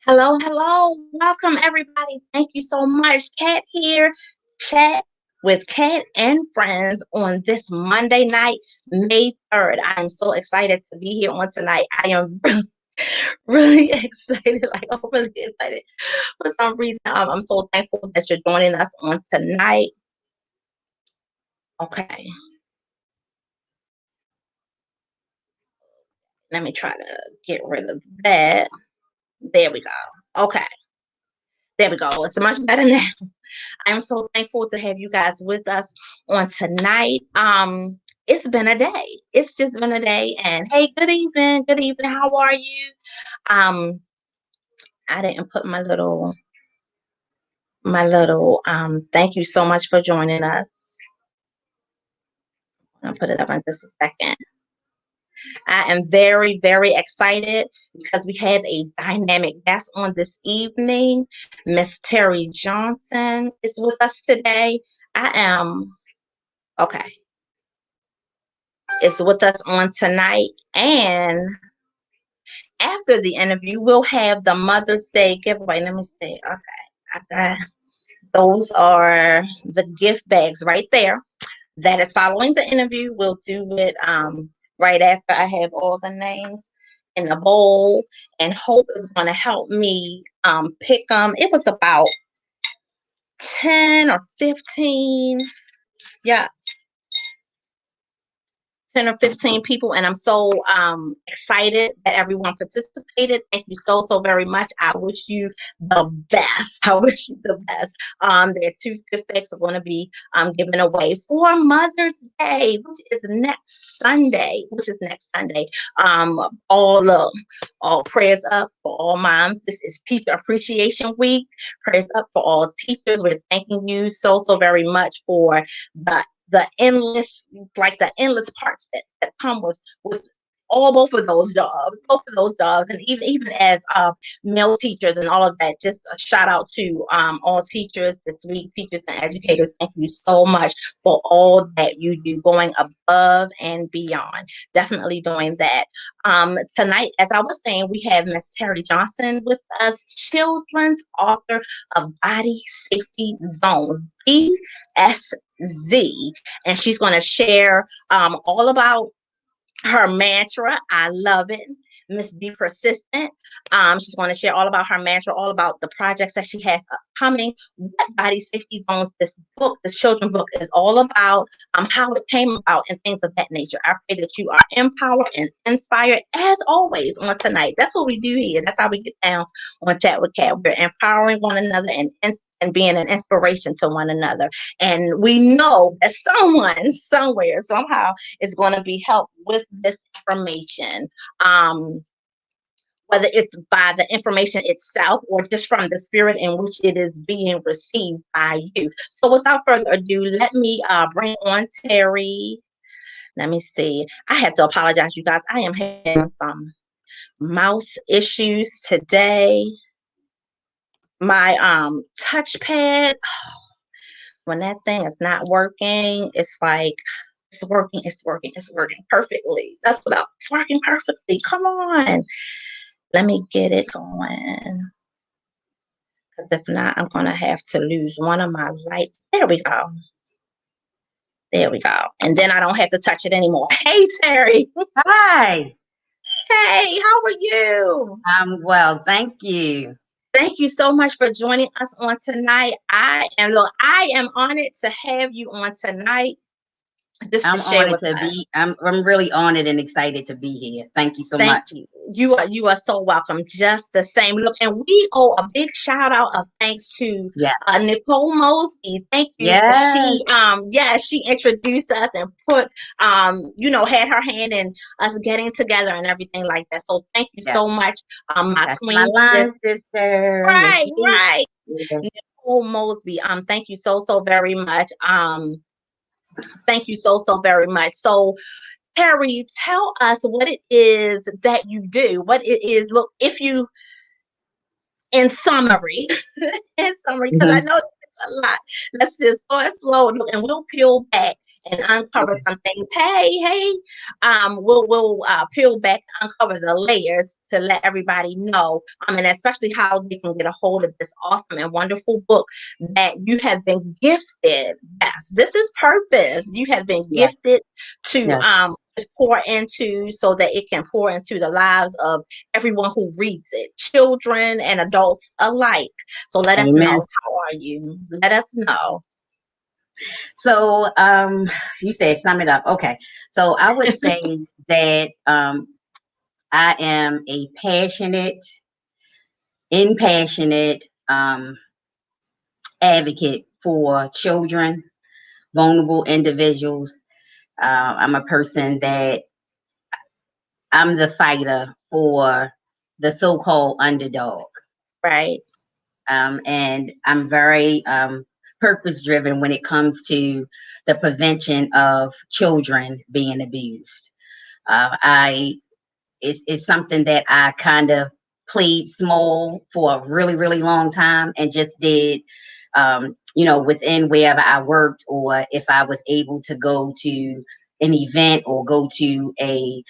Hello, hello. Welcome, everybody. Thank you so much. Kat here. Chat with Kat and friends on this Monday night, May 3rd. I am so excited to be here on tonight. I am really excited, like overly excited for some reason. I'm so thankful that you're joining us on tonight. Okay, let me try to get rid of that. There we go. Okay, there we go. It's much better now. I'm so thankful to have you guys with us on tonight. It's been a day. It's just been a day. And hey, good evening. Good evening. How are you? Um, I didn't put my little thank you so much for joining us. I'll put it up in just a second. I am very, very excited because we have a dynamic guest on this evening. Miss Terri Johnson is with us today. I am okay. Is with us on tonight. And after the interview, we'll have the Mother's Day giveaway. Let me see. Okay. I got those are the gift bags right there. That is following the interview. We'll do it right after I have all the names in the bowl. And Hope is going to help me pick them. It was about 10 or 15. Yeah, 10 or 15 people, and I'm so excited that everyone participated. Thank you so very much. I wish you the best. I wish you the best. Their two gift bags are going to be given away for Mother's Day, which is next Sunday. All prayers up for all moms. This is Teacher Appreciation Week. Prayers up for all teachers. We're thanking you so very much for the endless, like the endless parts that come with both of those jobs, and even as male teachers and all of that. Just a shout out to all teachers this week, teachers and educators. Thank you so much for all that you do, going above and beyond. Definitely doing that. Tonight, as I was saying, we have Miss Terri Johnson with us, children's author of Body Safety Zones, BSZ, and she's going to share all about her mantra. I love it. Miss Be Persistent. She's going to share all about her mantra, all about the projects that she has upcoming. What Body Safety Zones, this children's book, is all about, how it came about, and things of that nature. I pray that you are empowered and inspired, as always, on tonight. That's what we do here. That's how we get down on ChatwKat. We're empowering one another and being an inspiration to one another. And we know that someone, somewhere, somehow is going to be helped with this information. Whether it's by the information itself or just from the spirit in which it is being received by you. So without further ado, let me bring on Terri. Let me see. I have to apologize, you guys. I am having some mouse issues today. My touchpad, when that thing is not working, it's like it's working perfectly. It's working perfectly. Come on. Let me get it going. Because if not, I'm going to have to lose one of my lights. There we go. There we go. And then I don't have to touch it anymore. Hey, Terri. Hi, Hey, how are you? I'm well, thank you. Thank you so much for joining us on tonight. I am honored to have you on tonight just to I'm share honored with to us. be. I'm really honored and excited to be here. Thank you so Thank much. you. You are so welcome. Just the same. Look, and we owe a big shout out of thanks to Yeah, Nicole Mosby. Thank you. yes, She introduced us and put had her hand in us getting together and everything like that. So thank you yeah. so much, my That's my queen sis. line, sister. Yes, Right, indeed. right. Yeah. Nicole Mosby. Thank you so very much. Thank you so very much. So Terri, tell us what it is that you do. What it is. Look, if you, in summary, because I Mhm. know it's a lot. Let's just start slow and we'll peel back and uncover Okay. some things. Hey, we'll peel back, uncover the layers to let everybody know, and especially how they can get a hold of this awesome and wonderful book that you have been gifted. Yes, this is purpose. You have been Yeah. gifted to Yes. just pour into, so that it can pour into the lives of everyone who reads it, children and adults alike. So let us know. Amen. How are you? Let us know. So, you said sum it up. Okay. So I would say that I am a impassionate advocate for children, vulnerable individuals. I'm a person that I'm the fighter for the so-called underdog. Right, And I'm very purpose driven when it comes to the prevention of children being abused. I it's something that I kind of played small for a really, really long time and just did, within wherever I worked, or if I was able to go to an event or go to a,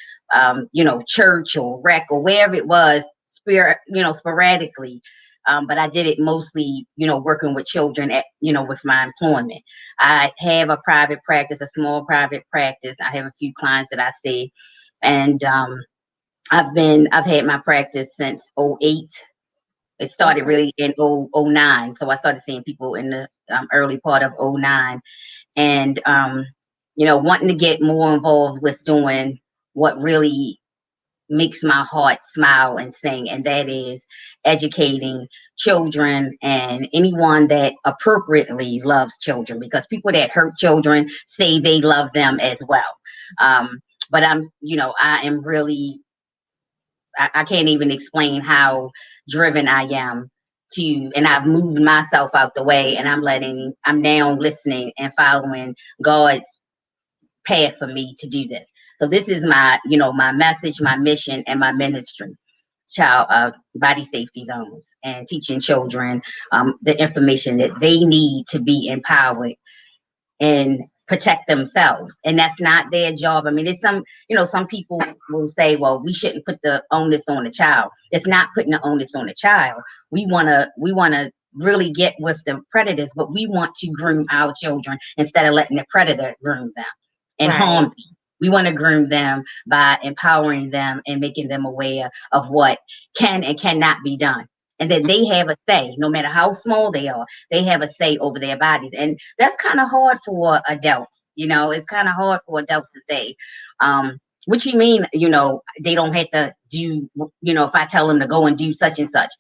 church or rec or wherever it was, sporadically. But I did it mostly, working with children with my employment. I have a private practice, a small private practice. I have a few clients that I see, and I've had my practice since '08. It started okay, really in '09. So I started seeing people in the early part of '09, and wanting to get more involved with doing what really makes my heart smile and sing, and that is educating children and anyone that appropriately loves children, because people that hurt children say they love them as well. But I am really, I can't even explain how driven I am to, and I've moved myself out the way, and I'm now listening and following God's path for me to do this. So this is my message, my mission, and my ministry. Child body safety zones, and teaching children the information that they need to be empowered and protect themselves. And that's not their job. I mean, it's some people will say, well, we shouldn't put the onus on the child. It's not putting the onus on the child. We wanna really get with the predators, but we want to groom our children instead of letting the predator groom them and harm right, them. We want to groom them by empowering them and making them aware of what can and cannot be done. And that they have a say, no matter how small they are, they have a say over their bodies. And that's kind of hard for adults. It's kind of hard for adults to say. What you mean, they don't have to do, if I tell them to go and do such and such.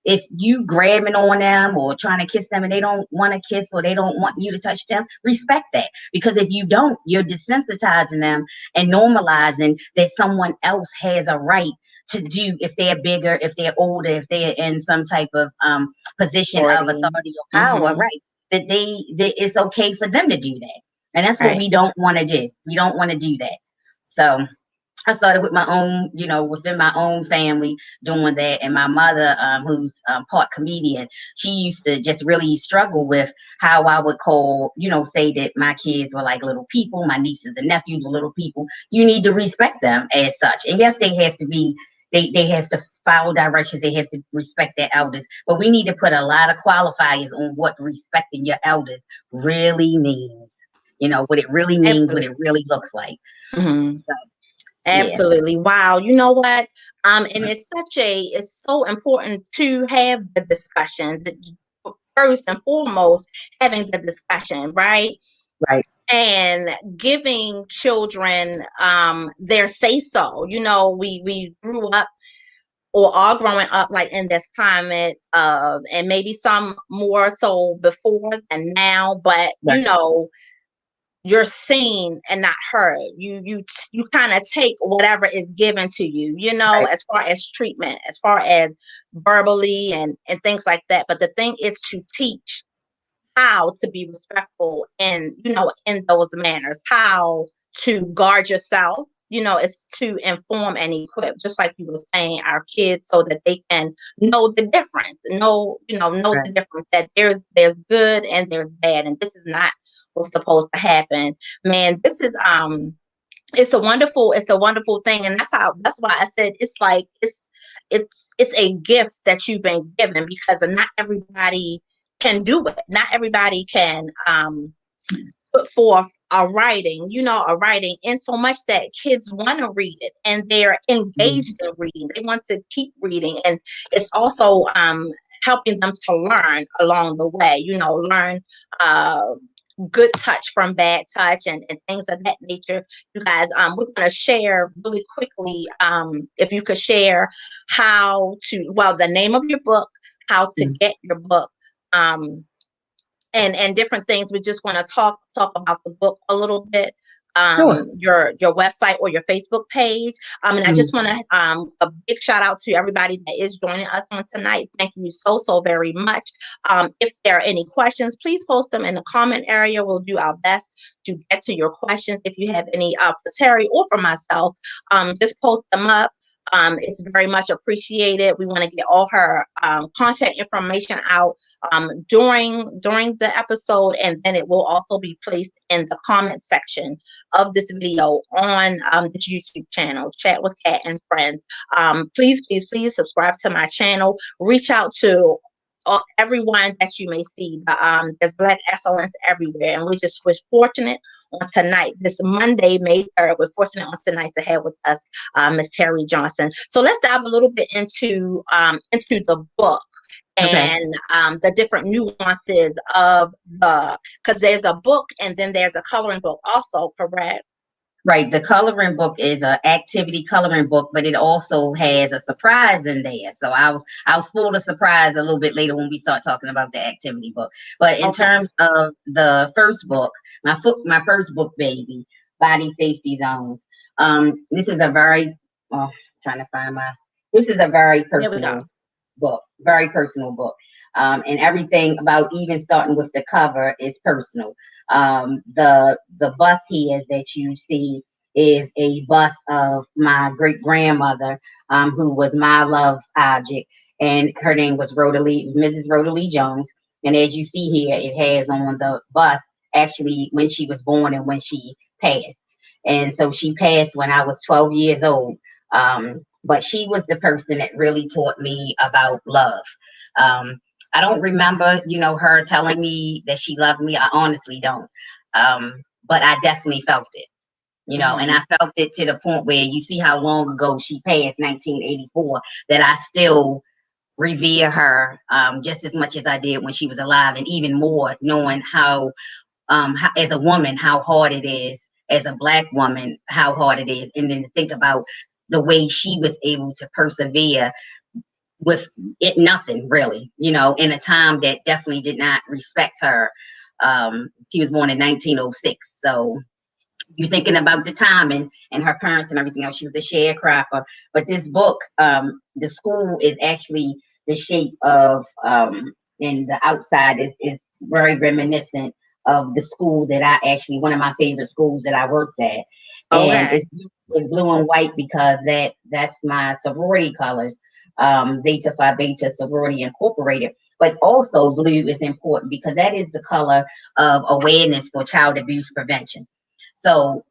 If you grabbing on them or trying to kiss them and they don't want to kiss, or they don't want you to touch them, respect that. Because if you don't, you're desensitizing them and normalizing that someone else has a right to do, if they're bigger, if they're older, if they're in some type of position of 40. authority or power, Mm-hmm. right? That it's okay for them to do that. And that's what Right. we don't want to do. We don't want to do that. So I started with my own, within my own family doing that. And my mother, who's part comedian, she used to just really struggle with how I would call, say that my kids were like little people, my nieces and nephews were little people. You need to respect them as such. And yes, they have to be, they have to follow directions, they have to respect their elders. But we need to put a lot of qualifiers on what respecting your elders really means. What it really means, what Absolutely. it really looks like. Hmm. So, yeah. Absolutely. Wow. You know what? And it's so important to have the discussions. First and foremost, having the discussion, right? Right. And giving children their say so. We grew up, or are growing up, like in this climate of, and maybe some more so before than now, but Right. you're seen and not heard. You kind of take whatever is given to you, Right. as far as treatment, as far as verbally and things like that. But the thing is to teach how to be respectful and in those manners, how to guard yourself. It's to inform and equip, just like you were saying, our kids, so that they can know the difference, know Right. the difference, that there's good and there's bad, and this is not was supposed to happen. Man, this is it's a wonderful thing, and that's why I said it's like it's a gift that you've been given, because not everybody can do it. Not everybody can put forth a writing in so much that kids want to read it and they're engaged in reading. They want to keep reading, and it's also helping them to learn along the way. Learn uh, good touch from bad touch, and things of that nature. You guys, we're going to share really quickly. If you could share the name of your book, how to get your book. And different things. We just want to talk about the book a little bit, Sure. your website or your Facebook page. And I just want to a big shout out to everybody that is joining us on tonight. Thank you so very much. If there are any questions, please post them in the comment area. We'll do our best to get to your questions. If you have any for Terri or for myself, just post them up. It's very much appreciated. We want to get all her contact information out during the episode, and then it will also be placed in the comment section of this video on the YouTube channel, Chat with Kat and Friends. Please subscribe to my channel. Reach out to everyone that you may see. There's Black excellence everywhere, and we're fortunate on tonight, this Monday, May 3rd. We're fortunate on tonight to have with us Miss Terri Johnson. So let's dive a little bit into the book and the different nuances of because there's a book and then there's a coloring book also, correct? Right. The coloring book is an activity coloring book, but it also has a surprise in there. So I'll spoil the surprise a little bit later when we start talking about the activity book. But in terms of the first book, my first book, baby, Body Safety Zones. This is a very this is a very personal book, very personal book. And everything about even starting with the cover is personal. The bust here that you see is a bust of my great grandmother, who was my love object, and her name was Mrs. Rhoda Lee Jones. And as you see here, it has on the bust actually when she was born and when she passed. And so she passed when I was 12 years old. But she was the person that really taught me about love. I don't remember, her telling me that she loved me. I honestly don't. But I definitely felt it, and I felt it to the point where you see how long ago she passed, 1984, that I still revere her just as much as I did when she was alive, and even more knowing how as a woman, how hard it is, as a Black woman, how hard it is. And then to think about the way she was able to persevere with it, nothing really, in a time that definitely did not respect her. She was born in 1906. So you're thinking about the time and her parents and everything else. She was a sharecropper. But this book, the school is actually the shape of, and the outside is very reminiscent of the school that one of my favorite schools that I worked at. And it's blue and white because that's my sorority colors, Beta Phi Beta Sorority Incorporated. But also blue is important because that is the color of awareness for child abuse prevention. So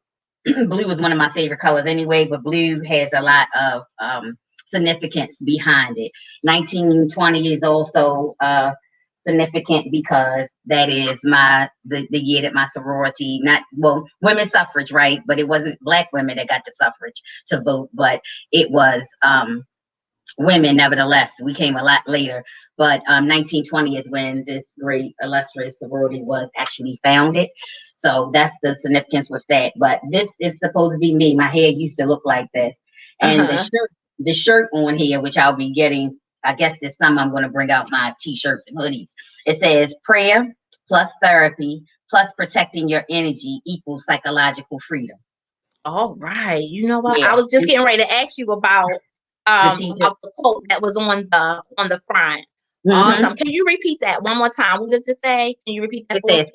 blue is one of my favorite colors anyway, but blue has a lot of significance behind it. 1920 is also significant because that is the year that my sorority, women's suffrage, right? But it wasn't Black women that got the suffrage to vote, but it was women. Nevertheless, we came a lot later, but 1920 is when this great illustrious sorority was actually founded. So that's the significance with that. But this is supposed to be me. My hair used to look like this, and the shirt on here, which I'll be getting, I guess this summer, I'm going to bring out my t-shirts and hoodies. It says prayer plus therapy plus protecting your energy equals psychological freedom. All right. You know what? I was just getting ready to ask you about the quote that was on the front. Awesome. Can you repeat that one more time? What does it say? Can you repeat that? It says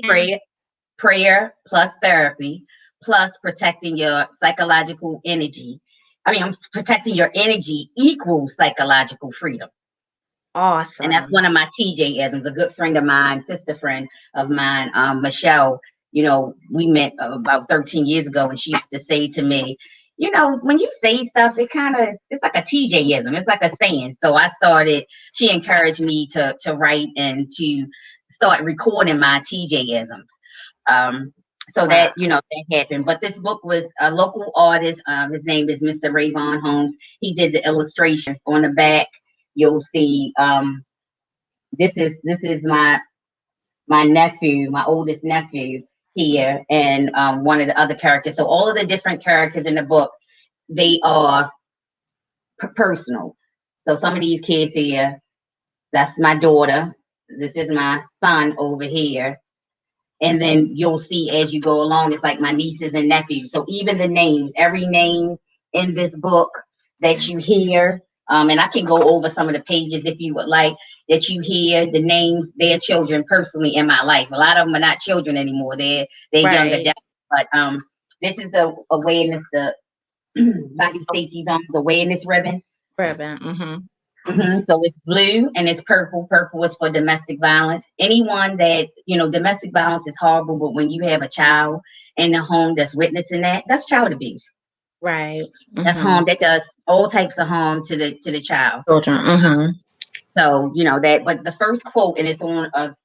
prayer plus therapy plus protecting your psychological energy. Protecting your energy equals psychological freedom. Awesome. And that's one of my TJisms. A good friend of mine, sister friend of mine, Michelle, we met about 13 years ago, and she used to say to me, when you say stuff, it's like a TJism. It's like a saying. So she encouraged me to write and to start recording my TJisms. So Wow. that happened. But this book was a local artist. His name is Mr. Rayvon Holmes. He did the illustrations on the back. You'll see, this is my nephew, my oldest nephew here, and one of the other characters. So all of the different characters in the book, they are personal. So some of these kids here, that's my daughter. This is my son over here. And then you'll see as you go along, it's like my nieces and nephews. So even the names, every name in this book that you hear, and I can go over some of the pages if you would like, that you hear the names, their children personally in my life. A lot of them are not children anymore. They're young Right. adults. But this is the awareness, the body safety zones awareness ribbon. Ribbon. Mm-hmm. So it's blue and it's purple. Purple is for domestic violence. Anyone that, domestic violence is horrible, but when you have a child in the home that's witnessing that, that's child abuse. Right. That's Mm-hmm. harm that does all types of harm to the child. Children. Mm-hmm. So, that, but the first quote, and it's on a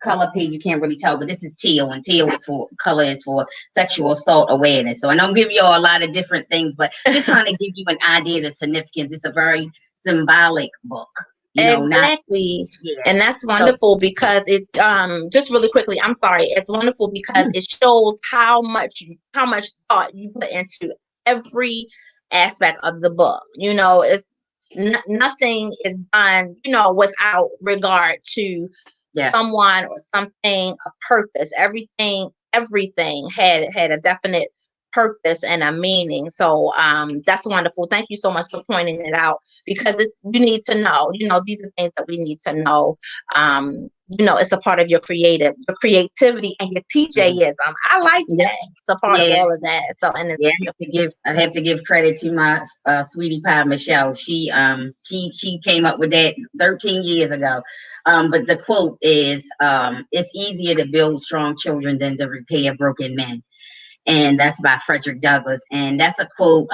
color page, you can't really tell, but this is teal, and teal is for color is for sexual assault awareness. So I know I'm giving you all a lot of different things, but just trying to give you an idea of the significance. It's a very symbolic book, not Exactly. yeah. And that's So wonderful because it just really quickly, I'm sorry, it's wonderful because it shows how much thought you put into every aspect of the book. It's nothing is done, without regard to yeah. someone or something, a purpose. Everything had a definite purpose and a meaning. So that's wonderful. Thank you so much for pointing it out because you need to know, these are things that we need to know. It's a part of your creativity and your TJism. I like Yeah. that. It's a part of Yeah. all of that. So, and it's Yeah, I have to give credit to my sweetie pie Michelle. She came up with that 13 years ago. But the quote is, "It's easier to build strong children than to repair broken men," and that's by Frederick Douglass. And that's a quote,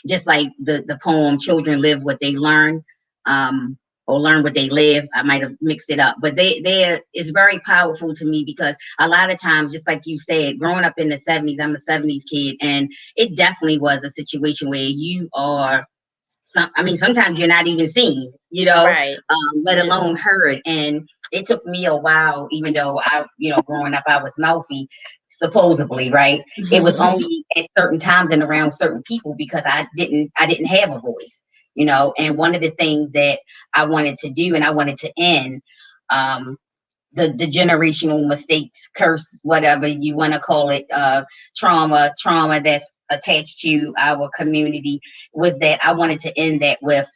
just like the poem "Children live what they learn." Um, or learn what they live. I might have mixed it up, but they is very powerful to me because a lot of times, just like you said, growing up in the 70s, I'm a 70s kid, and it definitely was a situation where you are sometimes you're not even seen, right. let Yeah. alone heard. And it took me a while, even though growing up, I was mouthy, supposedly, right? It was only at certain times and around certain people because I didn't have a voice, and one of the things that I wanted to do and I wanted to end, um, the generational mistakes, curse, whatever you want to call it, trauma that's attached to our community, was that I wanted to end that with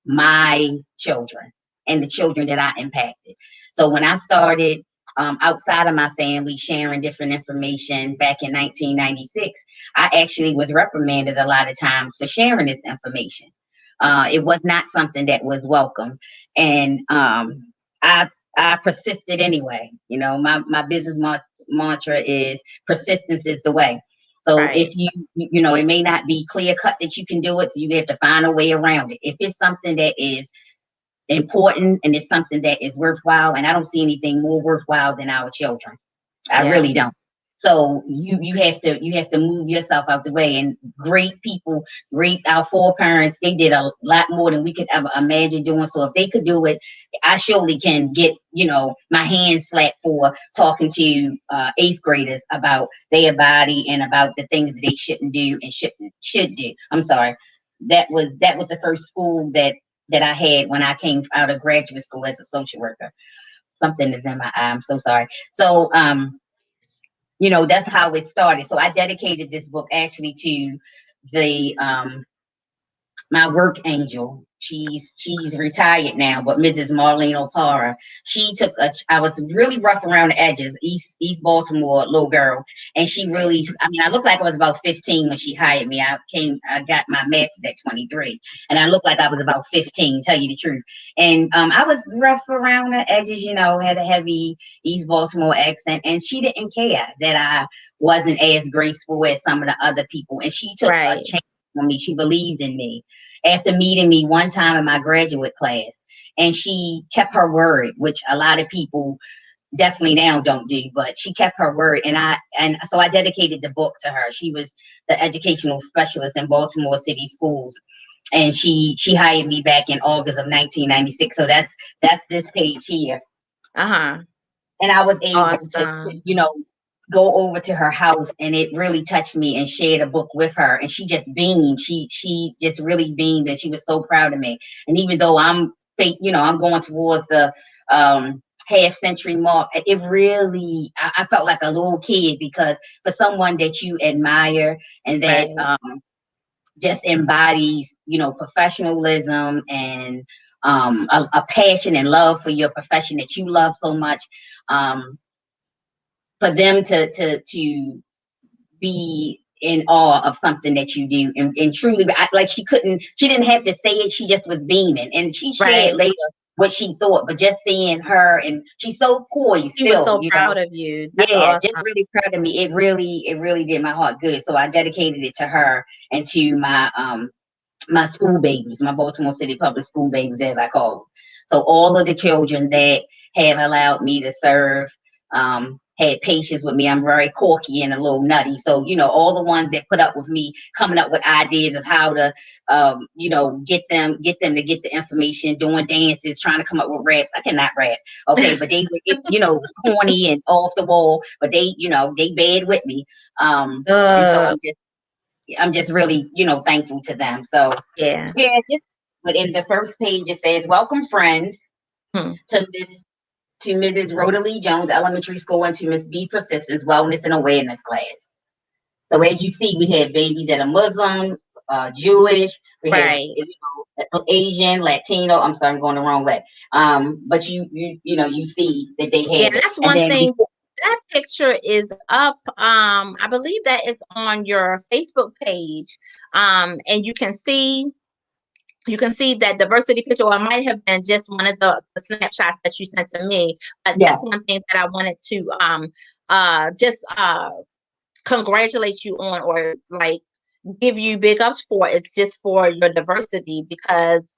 my children and the children that I impacted. So when I started outside of my family sharing different information back in 1996, I actually was reprimanded a lot of times for sharing this information. It was not something that was welcome, and I I persisted anyway. My business mantra is persistence is the way. So Right. if it may not be clear cut that you can do it, so you have to find a way around it. If it's something that is important and it's something that is worthwhile, and I don't see anything more worthwhile than our children. I Yeah. really don't. So you have to move yourself out the way. And great people, our foreparents, they did a lot more than we could ever imagine doing. So if they could do it, I surely can get my hands slapped for talking to eighth graders about their body and about the things that they shouldn't do and should do. I'm sorry. That was the first school that I had when I came out of graduate school as a social worker. Something is in my eye. I'm so sorry. So that's how it started. So I dedicated this book actually to the my work angel. She's retired now, but Mrs. Marlene O'Para. I was really rough around the edges, East Baltimore little girl, and she really. I mean, I looked like I was about 15 when she hired me. I got my master's at 23, and I looked like I was about 15. Tell you the truth, and I was rough around the edges. Had a heavy East Baltimore accent, and she didn't care that I wasn't as graceful as some of the other people, and she took a Right. chance on me. She believed in me after meeting me one time in my graduate class. And she kept her word, which a lot of people definitely now don't do, but she kept her word. And so I dedicated the book to her. She was the educational specialist in Baltimore City schools. And she hired me back in August of 1996. So that's this page here. Uh-huh. And I was able to, Awesome. go over to her house, and it really touched me, and shared a book with her, and she just beamed. She just really beamed, and she was so proud of me. And even though I'm going towards the half century mark, it really I felt like a little kid, because for someone that you admire and that Right. just embodies professionalism and a passion and love for your profession that you love so much, um, for them to be in awe of something that you do, and truly, like, she didn't have to say it, she just was beaming, and she shared Right. later what she thought, but just seeing her, and she's so poised She was still, so proud of you. That's yeah, just awesome. really proud of me. It really did my heart good, so I dedicated it to her and to my school babies, my Baltimore City public school babies, as I call them. So all of the children that have allowed me to serve, had patience with me. I'm very corky and a little nutty. So, all the ones that put up with me coming up with ideas of how to, get them to get the information, doing dances, trying to come up with raps. I cannot rap. Okay. But they were, corny and off the wall, but they bad with me. And so Uh, I'm just really, thankful to them. So yeah. yeah, but in the first page it says, "Welcome, friends, Hmm. to Mrs. Rhoda Lee Jones Elementary School, and to Miss B Persistence Wellness and Awareness class." So as you see, we have babies that are Muslim, Jewish, we have Right. Asian, Latino. I'm sorry, I'm going the wrong way. But you see that they Yeah, have and it, that's and one then thing. before, That picture is up. I believe that is on your Facebook page. And you can see that diversity picture, or it might have been just one of the snapshots that you sent to me. But yeah, that's one thing that I wanted to just congratulate you on, or like give you big ups for. It's just for your diversity, because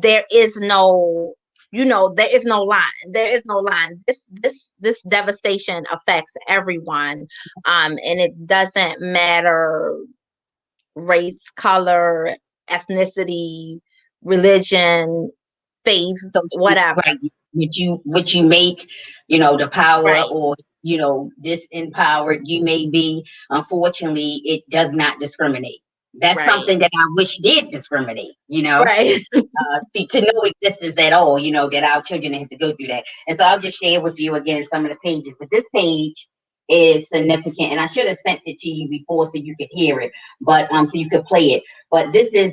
there is no there is no line. This devastation affects everyone, and it doesn't matter race, color, ethnicity, religion, faith, so whatever. right, which you make, the power, Right. or disempowered you may be. Unfortunately, it does not discriminate. That's Right. something that I wish did discriminate. Right. To no existence at all, that our children have to go through that. And so I'll just share with you again some of the pages. But this page is significant, and I should have sent it to you before so you could hear it, but so you could play it. But this is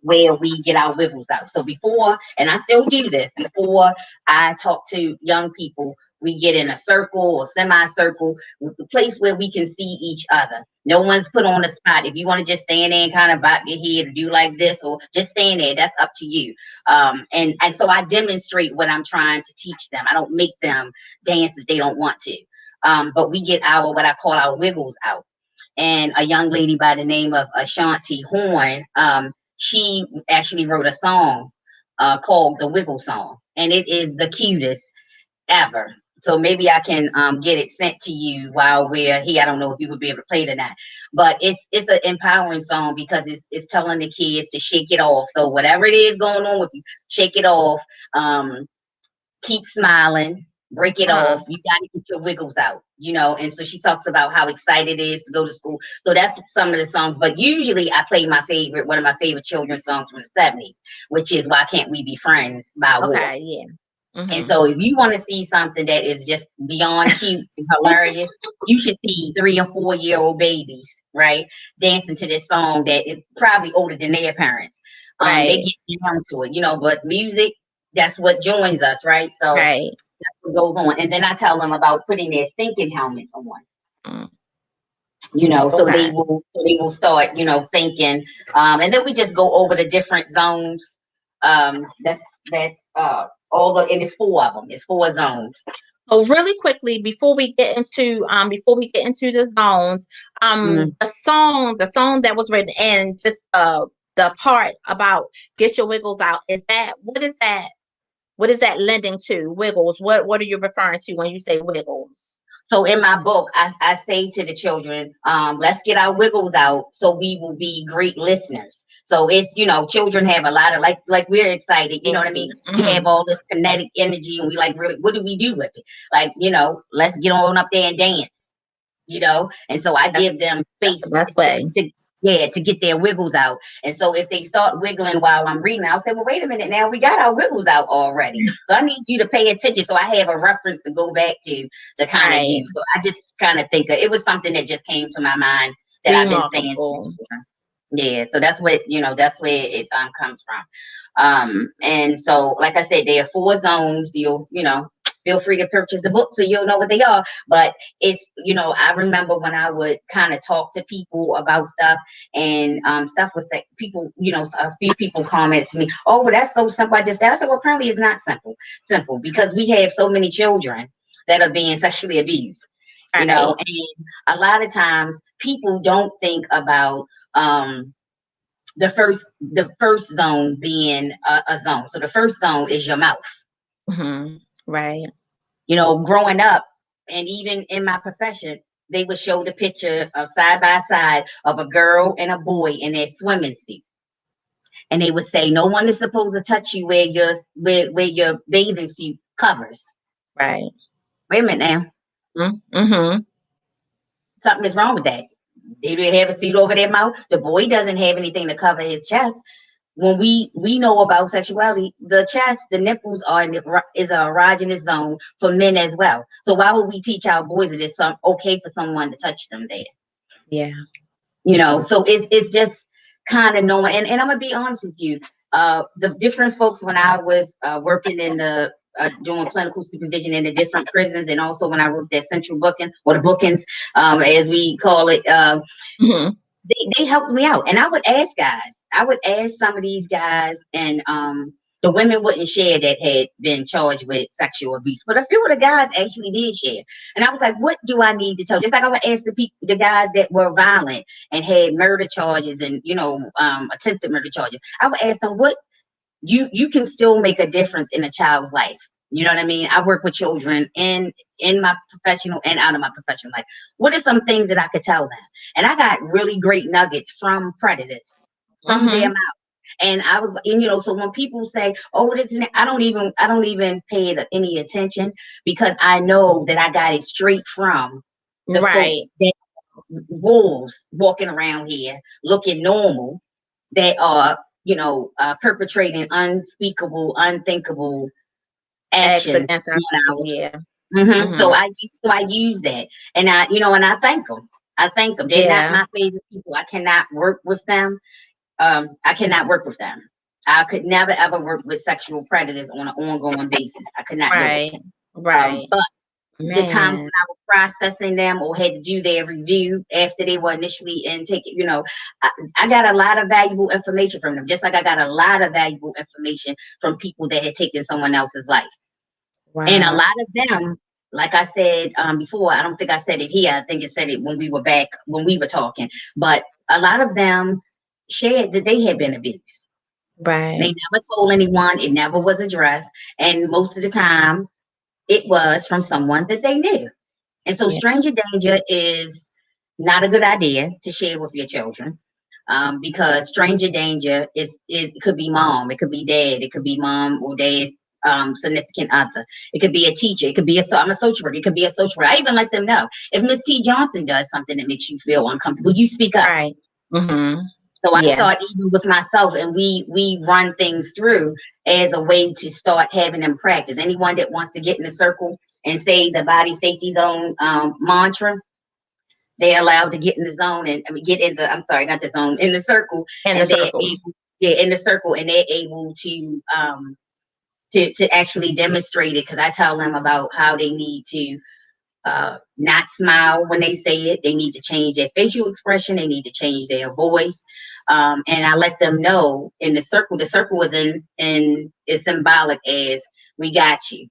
where we get our wiggles out. So before, and I still do this, before I talk to young people, we get in a circle or semicircle, the place where we can see each other. No one's put on the spot. If you want to just stand there and kind of bop your head or do like this, or just stand there, that's up to you. And so I demonstrate what I'm trying to teach them. I don't make them dance if they don't want to. But we get our, what I call, our wiggles out. And a young lady by the name of Ashanti Horn, she actually wrote a song called the Wiggle Song, and it is the cutest ever. So maybe I can get it sent to you while we're here. I don't know if you would be able to play it or not, but it's an empowering song, because it's telling the kids to shake it off. So whatever it is going on with you, shake it off. Keep smiling, break it Uh-huh. off. You got to get your wiggles out. And so she talks about how excited it is to go to school. So that's some of the songs. But usually I play one of my favorite children's songs from the 70s, which is "Why Can't We Be Friends" by War. Okay. Yeah. And Mm-hmm. so if you want to see something that is just beyond cute and hilarious, you should see 3 and 4 year old babies, right? Dancing to this song that is probably older than their parents. They Right. get down to it, but music, that's what joins us, right? So Right. that's what goes on. And then I tell them about putting their thinking helmets on, Mm. so Okay. they will start, thinking. And then we just go over the different zones. That's all the and it's 4 of them. It's 4 zones. So really quickly before we get into the zones, Mm. the song that was written and just the part about get your wiggles out, is that what is that lending to? Wiggles. What are you referring to when you say wiggles? So in my book, I say to the children, let's get our wiggles out so we will be great listeners. So it's, children have a lot of like we're excited, you know what I mean? We Mm-hmm. have all this kinetic energy and we like really, what do we do with it? Like, let's get on up there and dance, and so I That's give them that's space the best way. to get their wiggles out. And so if they start wiggling while I'm reading, I'll say, well, wait a minute, now we got our wiggles out already. So I need you to pay attention. So I have a reference to go back to kind of Right. use. So I just kind of think it was something that just came to my mind that I've been saying to the Remarkable. children. Yeah, so that's where it comes from. And so, like I said, there are 4 zones. Feel free to purchase the book so you'll know what they are. But it's, I remember when I would kind of talk to people about stuff, and stuff was like people, a few people comment to me, oh, well, that's so simple. I just, that. I said, well, apparently it's not simple because we have so many children that are being sexually abused, Right. and a lot of times people don't think about the first zone being a zone. So the first zone is your mouth. Mm-hmm. Right. Growing up, and even in my profession, they would show the picture of side by side of a girl and a boy in their swimming suit, and they would say, "No one is supposed to touch you where your bathing suit covers." Right. Wait a minute now, Mm-hmm. something is wrong with that. They didn't have a suit over their mouth. The boy doesn't have anything to cover his chest. When we know about sexuality, the chest, the nipples is a erogenous zone for men as well. So why would we teach our boys that it's okay for someone to touch them there? Yeah. So it's just kind of knowing. And I'm gonna be honest with you, the different folks when I was working in the doing clinical supervision in the different prisons, and also when I worked at central booking, or the bookings, as we call it. Mm-hmm. They helped me out. And I would ask guys, I would ask some of these guys, and the women wouldn't share that had been charged with sexual abuse, but a few of the guys actually did share. And I was like, what do I need to tell? Just like I would ask the guys that were violent and had murder charges and, attempted murder charges. I would ask them, what you can still make a difference in a child's life. You know what I mean? I work with children in my professional and out of my professional life. What are some things that I could tell them? And I got really great nuggets from predators, from their Mm-hmm. mouth. And I was, and so when people say, "Oh, this," I don't even pay it any attention, because I know that I got it straight from the folks Right. that wolves walking around here looking normal, that are, perpetrating unspeakable, unthinkable Acts actions against our on people. our Yeah. children. So Mm-hmm. I use that, and I thank them. I thank them. They're not Yeah. my favorite people. I cannot work with them. I cannot work with them. I could never ever work with sexual predators on an ongoing basis. I could not do it. Right. Right. But the times when Man. I was processing them or had to do their review after they were initially intake, I got a lot of valuable information from them, just like I got a lot of valuable information from people that had taken someone else's life. And a Wow. lot of them, like I said before, I don't think I said it here. I think it said it when we were back, when we were talking. But a lot of them shared that they had been abused. They Right. never told anyone. It never was addressed. And most of the time, it was from someone that they knew. And so Yeah. stranger danger is not a good idea to share with your children, because stranger danger is it could be mom, it could be dad, it could be mom or dad's significant other. It could be a teacher. It could be I'm a social worker. It could be a social worker. I even let them know if Miss T. Johnson does something that makes you feel uncomfortable, you speak up. Right. Mm-hmm. So I Yeah. start even with myself, and we run things through as a way to start having them practice. Anyone that wants to get in the circle and say the body safety zone mantra, they're allowed to get in the zone and I mean, get in the, I'm sorry, not the zone, in the circle, In the and they're circle. able, yeah, in the circle, and they're able to actually demonstrate it, because I tell them about how they need to not smile when they say it. They need to change their facial expression. They need to change their voice. And I let them know in the circle. The circle is is symbolic as we got you.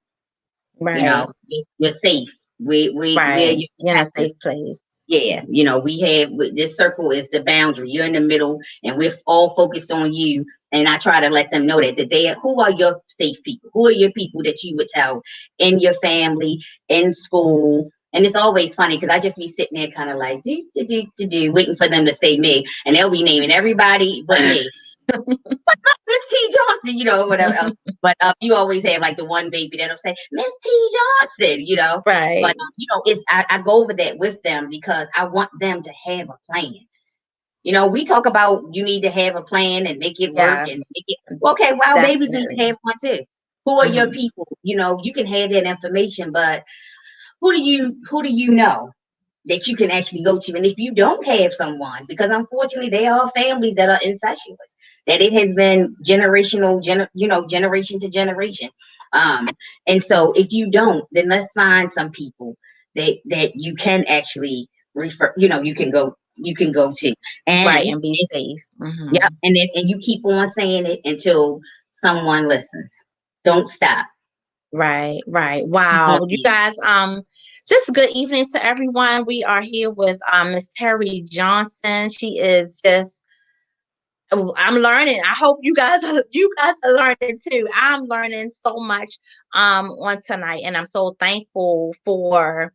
You know, Right. you're safe. We're Right. your You're in a protectors. safe place. Yeah, you know, we have this circle is the boundary. You're in the middle, and we're all focused on you. And I try to let them know that they who are your safe people? Who are your people that you would tell in your family, in school? And it's always funny because I just be sitting there kind of like do, waiting for them to say me, and they'll be naming everybody but me. Miss T Johnson, you know, whatever else. But you always have like the one baby that'll say Miss T Johnson, you know. But Right. you know, it's I go over that with them because I want them to have a plan. You know, we talk about you need to have a plan and make it work and Yes. make it well, okay. Well, babies need to Definitely. have one too. Who are your Hmm. people? You know, you can have that information, but who do you know that you can actually go to? And if you don't have someone, because unfortunately there are families that are incestuous, that it has been generation to generation. Um, and so if you don't, then let's find some people that you can actually refer, you can go to. Right. And And be safe. yep, Hmm. and you keep on saying it until someone listens. Don't stop. Right, right. Keep on Wow. You saying it. guys, just good evening to everyone. We are here with Miss Terri Johnson. She is just I'm learning. I hope you guys are learning too. I'm learning so much on tonight, and I'm so thankful for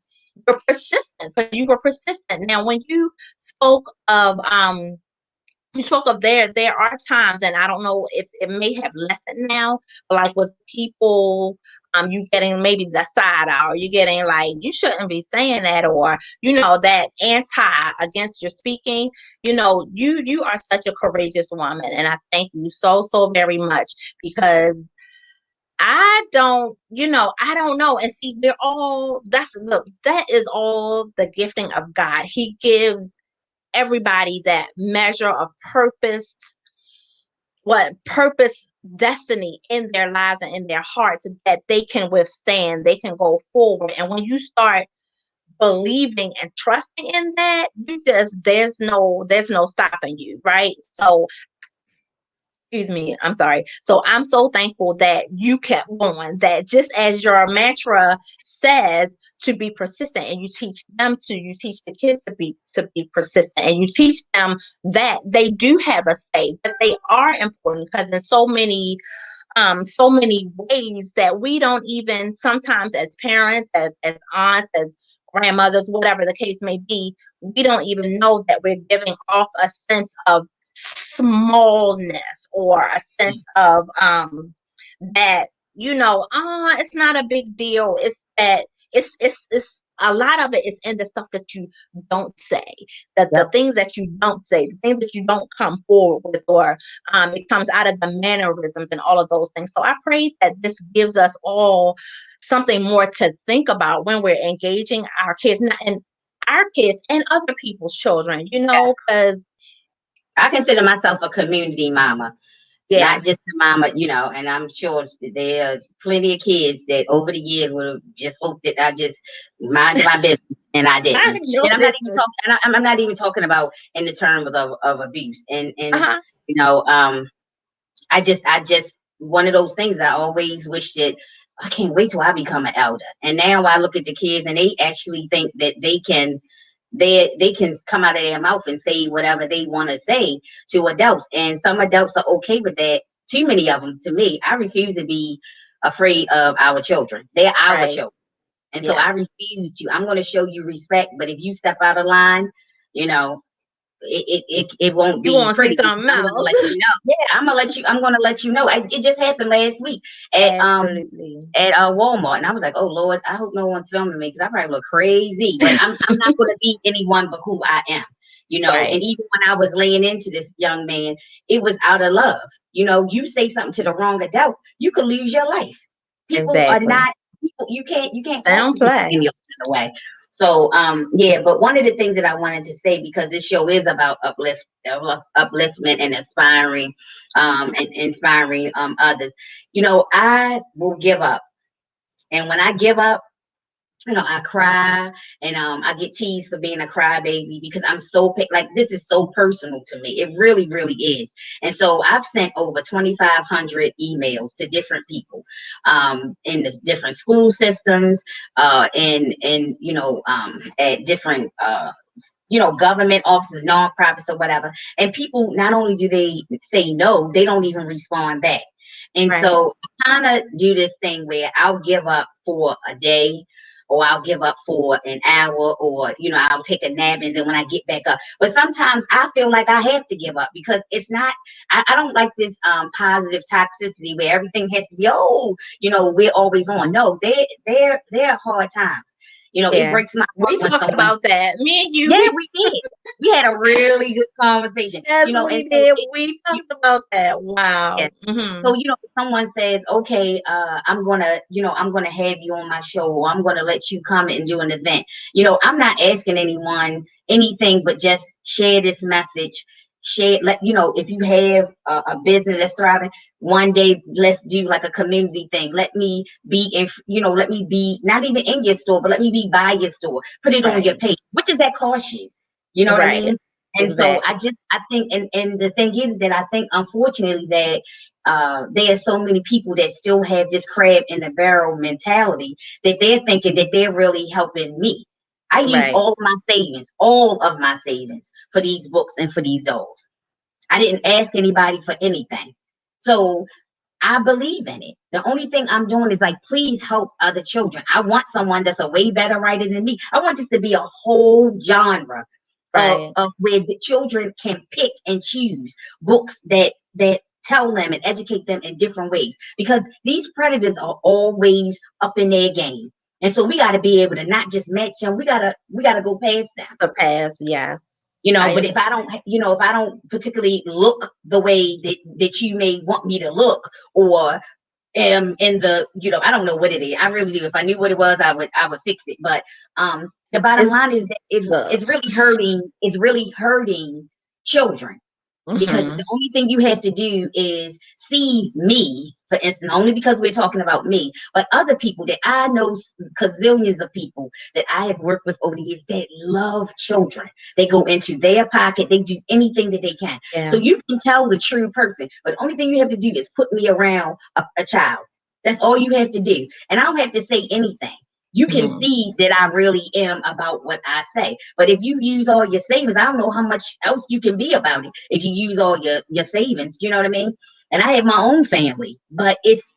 your persistence, because you were persistent. Now, when you spoke of there are times, and I don't know if it may have lessened now, but like with people, you getting maybe the side eye, or you getting like you shouldn't be saying that, or that anti against your speaking. You are such a courageous woman, and I thank you so so very much, because I don't know. And see, we're all that is all the gifting of God. He gives everybody that measure of purpose, destiny in their lives and in their hearts, that they can withstand, they can go forward. And when you start believing and trusting in that, you just there's no stopping you, right? So excuse me, I'm sorry. So I'm so thankful that you kept going, that just as your mantra says, to be persistent, and you teach the kids to be persistent, and you teach them that they do have a say, but they are important, because in so many ways that we don't even sometimes, as parents, as aunts, as grandmothers, whatever the case may be, we don't even know that we're giving off a sense of smallness, or a sense of that it's not a big deal. It's that it's a lot of it is in the stuff that you don't say, that the Yep. things that you don't say, the things that you don't come forward with, or it comes out of the mannerisms and all of those things. So I pray that this gives us all something more to think about when we're engaging our kids, and our kids and other people's children, Yes. because I consider myself a community mama, yeah. not just a mama, and I'm sure there are plenty of kids that over the years would have just hoped that I just minded my business, and I Mind didn't. your And I'm not even business. talking, and I'm not even talking about in the term of abuse. And Uh-huh. you know, I just one of those things. I always wish that I can't wait till I become an elder. And now I look at the kids, and they actually think that they can come out of their mouth and say whatever they want to say to adults, and some adults are okay with that. Too many of them, to me. I refuse to be afraid of our children. They're our Right. children, and so I Yes. refuse to. I'm going to show you respect, but if you step out of line, you know it won't You be want to see pretty. something I'm gonna else? let you know. Yeah, I'm gonna let you know. It just happened last week at Absolutely. Walmart, and I was like, oh Lord, I hope no one's filming me because I probably look crazy. But I'm not gonna be anyone but who I am. And Right. even when I was laying into this young man, it was out of love. You say something to the wrong adult, you could lose your life. People are Exactly. not people. You can't talk to people Downplay. any other way. So yeah, but one of the things that I wanted to say, because this show is about upliftment and inspiring others. I will give up, and when I give up, I cry, and I get teased for being a crybaby because I'm so like, this is so personal to me. It really, really is. And so I've sent over 2,500 emails to different people, in the different school systems, and at different government offices, nonprofits, or whatever. And people, not only do they say no, they don't even respond back. And Right. so I kind of do this thing where I'll give up for a day, or I'll give up for an hour, or I'll take a nap, and then when I get back up. But sometimes I feel like I have to give up, because it's not. I don't like this positive toxicity where everything has to be, we're always on. No, there are hard times. It Yeah. breaks my heart We when talked someone. about that. Me and you, Yeah, we did. We had a really good conversation. yes, And we so did. We talked about that. yeah. Wow. So, someone says, okay, I'm gonna have you on my show, or I'm gonna let you come and do an event. I'm not asking anyone anything but just share this message. Share, if you have a business that's thriving, one day let's do like a community thing. Let me be not even in your store, but let me be by your store. Put it on your Right. page. What does that cost you? You know what I Right. mean? And so Exactly. I think, and the thing is that I think, unfortunately, that there are so many people that still have this crab in the barrel mentality, that they're thinking that they're really helping me. I use Right. all of my savings for these books and for these dolls. I didn't ask anybody for anything. So I believe in it. The only thing I'm doing is like, please help other children. I want someone that's a way better writer than me. I want this to be a whole genre Right. of where the children can pick and choose books that tell them and educate them in different ways. Because these predators are always up in their game. And so we got to be able to not just match them. We gotta go past them. The past. Yes. But I if I don't particularly look the way that you may want me to look, or am in the, I don't know what it is. I really do. If I knew what it was, I would fix it. But the bottom it's line is that look. it's really hurting children, because Mm-hmm. the only thing you have to do is see me, for instance, only because we're talking about me, but other people that I know, gazillions of people that I have worked with over the years that love children. They go into their pocket, they do anything that they can. So Yeah. you can tell the true person, but the only thing you have to do is put me around a child. That's all you have to do. And I don't have to say anything. You can Mm-hmm. see that I really am about what I say. But if you use all your savings, I don't know how much else you can be about it if you use all your savings. You know what I mean? And I have my own family, but it's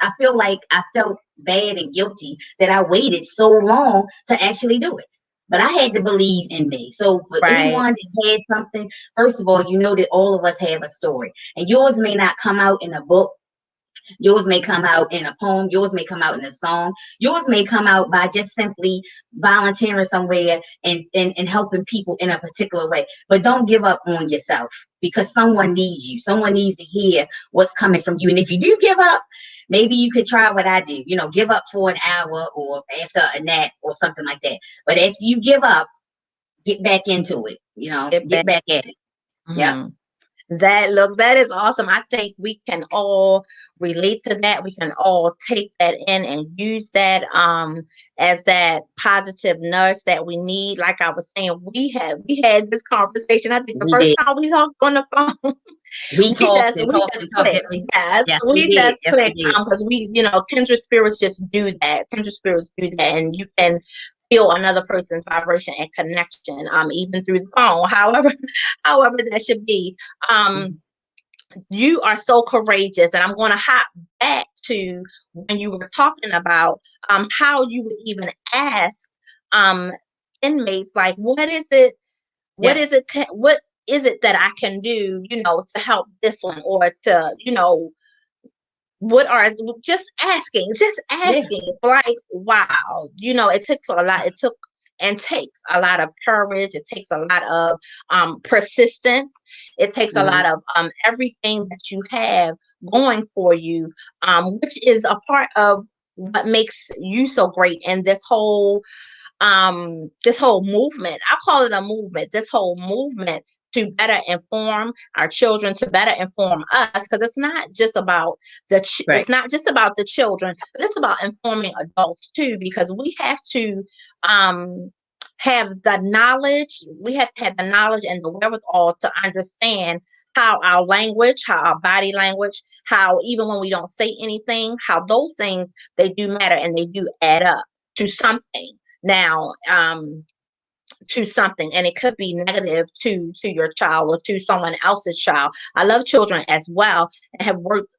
I feel like I felt bad and guilty that I waited so long to actually do it. But I had to believe in me. So for Right. anyone that has something, first of all, you know that all of us have a story. And yours may not come out in a book. Yours may come out in a poem. Yours may come out in a song. Yours may come out by just simply volunteering somewhere and helping people in a particular way. But don't give up on yourself, because someone needs you. Someone needs to hear what's coming from you. And if you do give up, maybe you could try what I do. Give up for an hour or after a nap or something like that. But if you give up, get back into it. Get Get back. back at it. Yep. Mm-hmm. That is awesome. I think we can all relate to that. We can all take that in and use that as that positive nudge that we need. Like I was saying, we had this conversation. I think the We first did. time we talked on the phone, We talked and we talked just and talked, clicked. didn't we? Yes, Yes, we we did. just Yes, we clicked did. because kindred spirits just do that. Kindred spirits do that, and you can feel another person's vibration and connection even through the phone. However, however that should be. Um Mhm. you are so courageous, and I'm going to hop back to when you were talking about how you would even ask um inmates, like, what Yes. is it what is it that I can do, to help this one, or to, what are, just Yeah. asking, like, wow, it took a lot. and takes a lot of courage. It takes a lot of persistence. It takes a lot Mhm. of everything that you have going for you, which is a part of what makes you so great. And this whole movement, I call it a movement, this whole movement to better inform our children, to better inform us, because it's not just about Right. it's not just about the children, but it's about informing adults too, because we have to um have the knowledge, we have to have the knowledge and the wherewithal to understand how our language, how our body language, how even when we don't say anything, how those things, they do matter and they do add up to something. Now, to something, and it could be negative to your child or to someone else's child. I love children as well, and have worked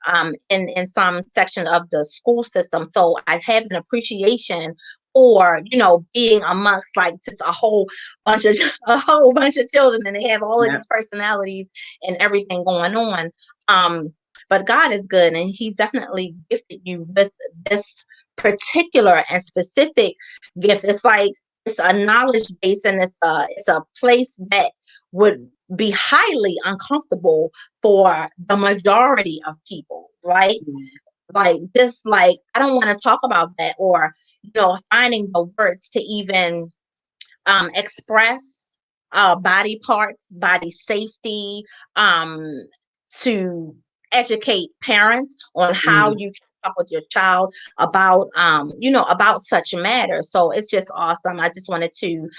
in some section of the school system, so I have an appreciation for, being amongst like just a whole bunch of a whole bunch of children, and they have all of Yeah. these personalities and everything going on. But God is good, and He's definitely gifted you with this particular and specific gift. It's like it's a knowledge base, and it's a place that would be highly uncomfortable for the majority of people, right? Mhm. Like just like I don't want to talk about that, or finding the words to even express body parts, body safety, um, to educate parents on how Mhm. you can talk with your child about, about such matters. So it's just awesome. I just wanted to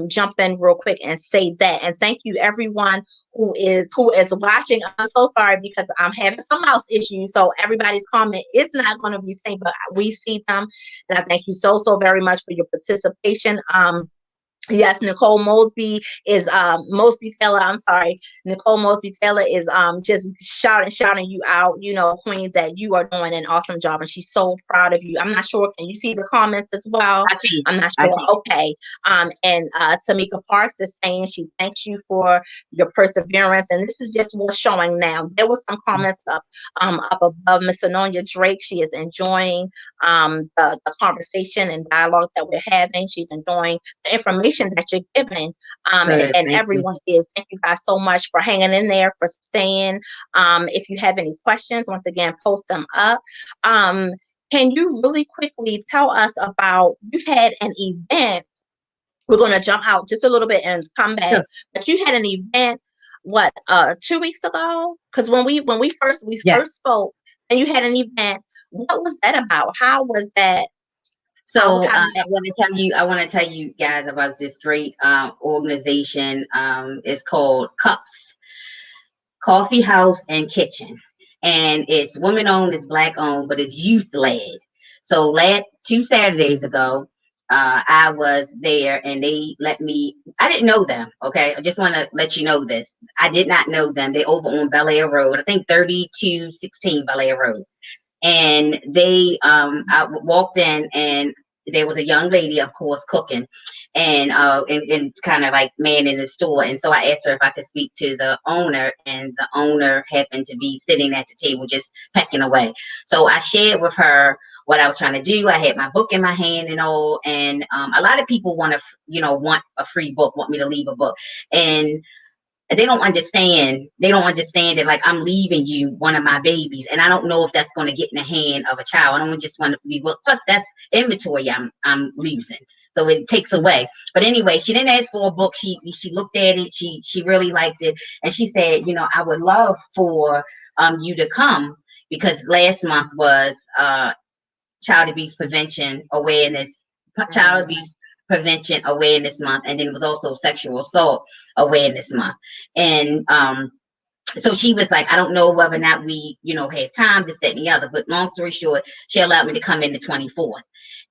jump in real quick and say that, and thank you everyone who is watching. I'm so sorry because I'm having some mouse issues, so everybody's comment is not going to be seen, but we see them, and I thank you so very much for your participation. Yes, Nicole Mosby is Mosby Taylor. I'm sorry, Nicole Mosby Taylor is just shouting you out, Queen, that you are doing an awesome job, and she's so proud of you. I'm not sure. Can you see the comments as well? I see. I'm not I sure. see. Okay. And Tamika Parks is saying she thanks you for your perseverance, and this is just what's showing now. There was some comments up above. Miss Anonia Drake, she is enjoying the conversation and dialogue that we're having. She's enjoying the information that you're giving, Good. and Thank you. everyone is. Thank you guys so much for hanging in there, for staying. If you have any questions, once again, post them up. Um, can you really quickly tell us about, you had an event? We're going to jump out just a little bit and come back, Sure. but you had an event, what, 2 weeks ago? Because when we Yeah. first spoke, and you had an event. What was that about? How was that? So How did I that want to tell you, guys about this great organization. It's called Cups Coffee House and Kitchen, and it's women owned, it's black owned, but it's youth led. So last 2 Saturdays ago, I was there, and they let me. I didn't know them. Okay, I just want to let you know this. I did not know them. They over on Bel Air Road. I think 3216 Bel Air Road. And they I walked in, and there was a young lady, of course, cooking, and kind of like manning the store. And so I asked her if I could speak to the owner, and the owner happened to be sitting at the table just pecking away. So I shared with her what I was trying to do. I had my book in my hand and all, and a lot of people want a free book, want me to leave a book, and they don't understand. They don't understand that, like, I'm leaving you one of my babies, and I don't know if that's going to get in the hand of a child. I don't just want to be. Well, plus that's inventory. I'm losing, so it takes away. But anyway, she didn't ask for a book. She looked at it. She really liked it, and she said, I would love for you to come, because last month was child abuse prevention awareness, child Mm, abuse prevention awareness month, and then it was also sexual assault awareness month. And so she was like, I don't know whether or not we, have time, this, that, and the other. But long story short, she allowed me to come in the 24th.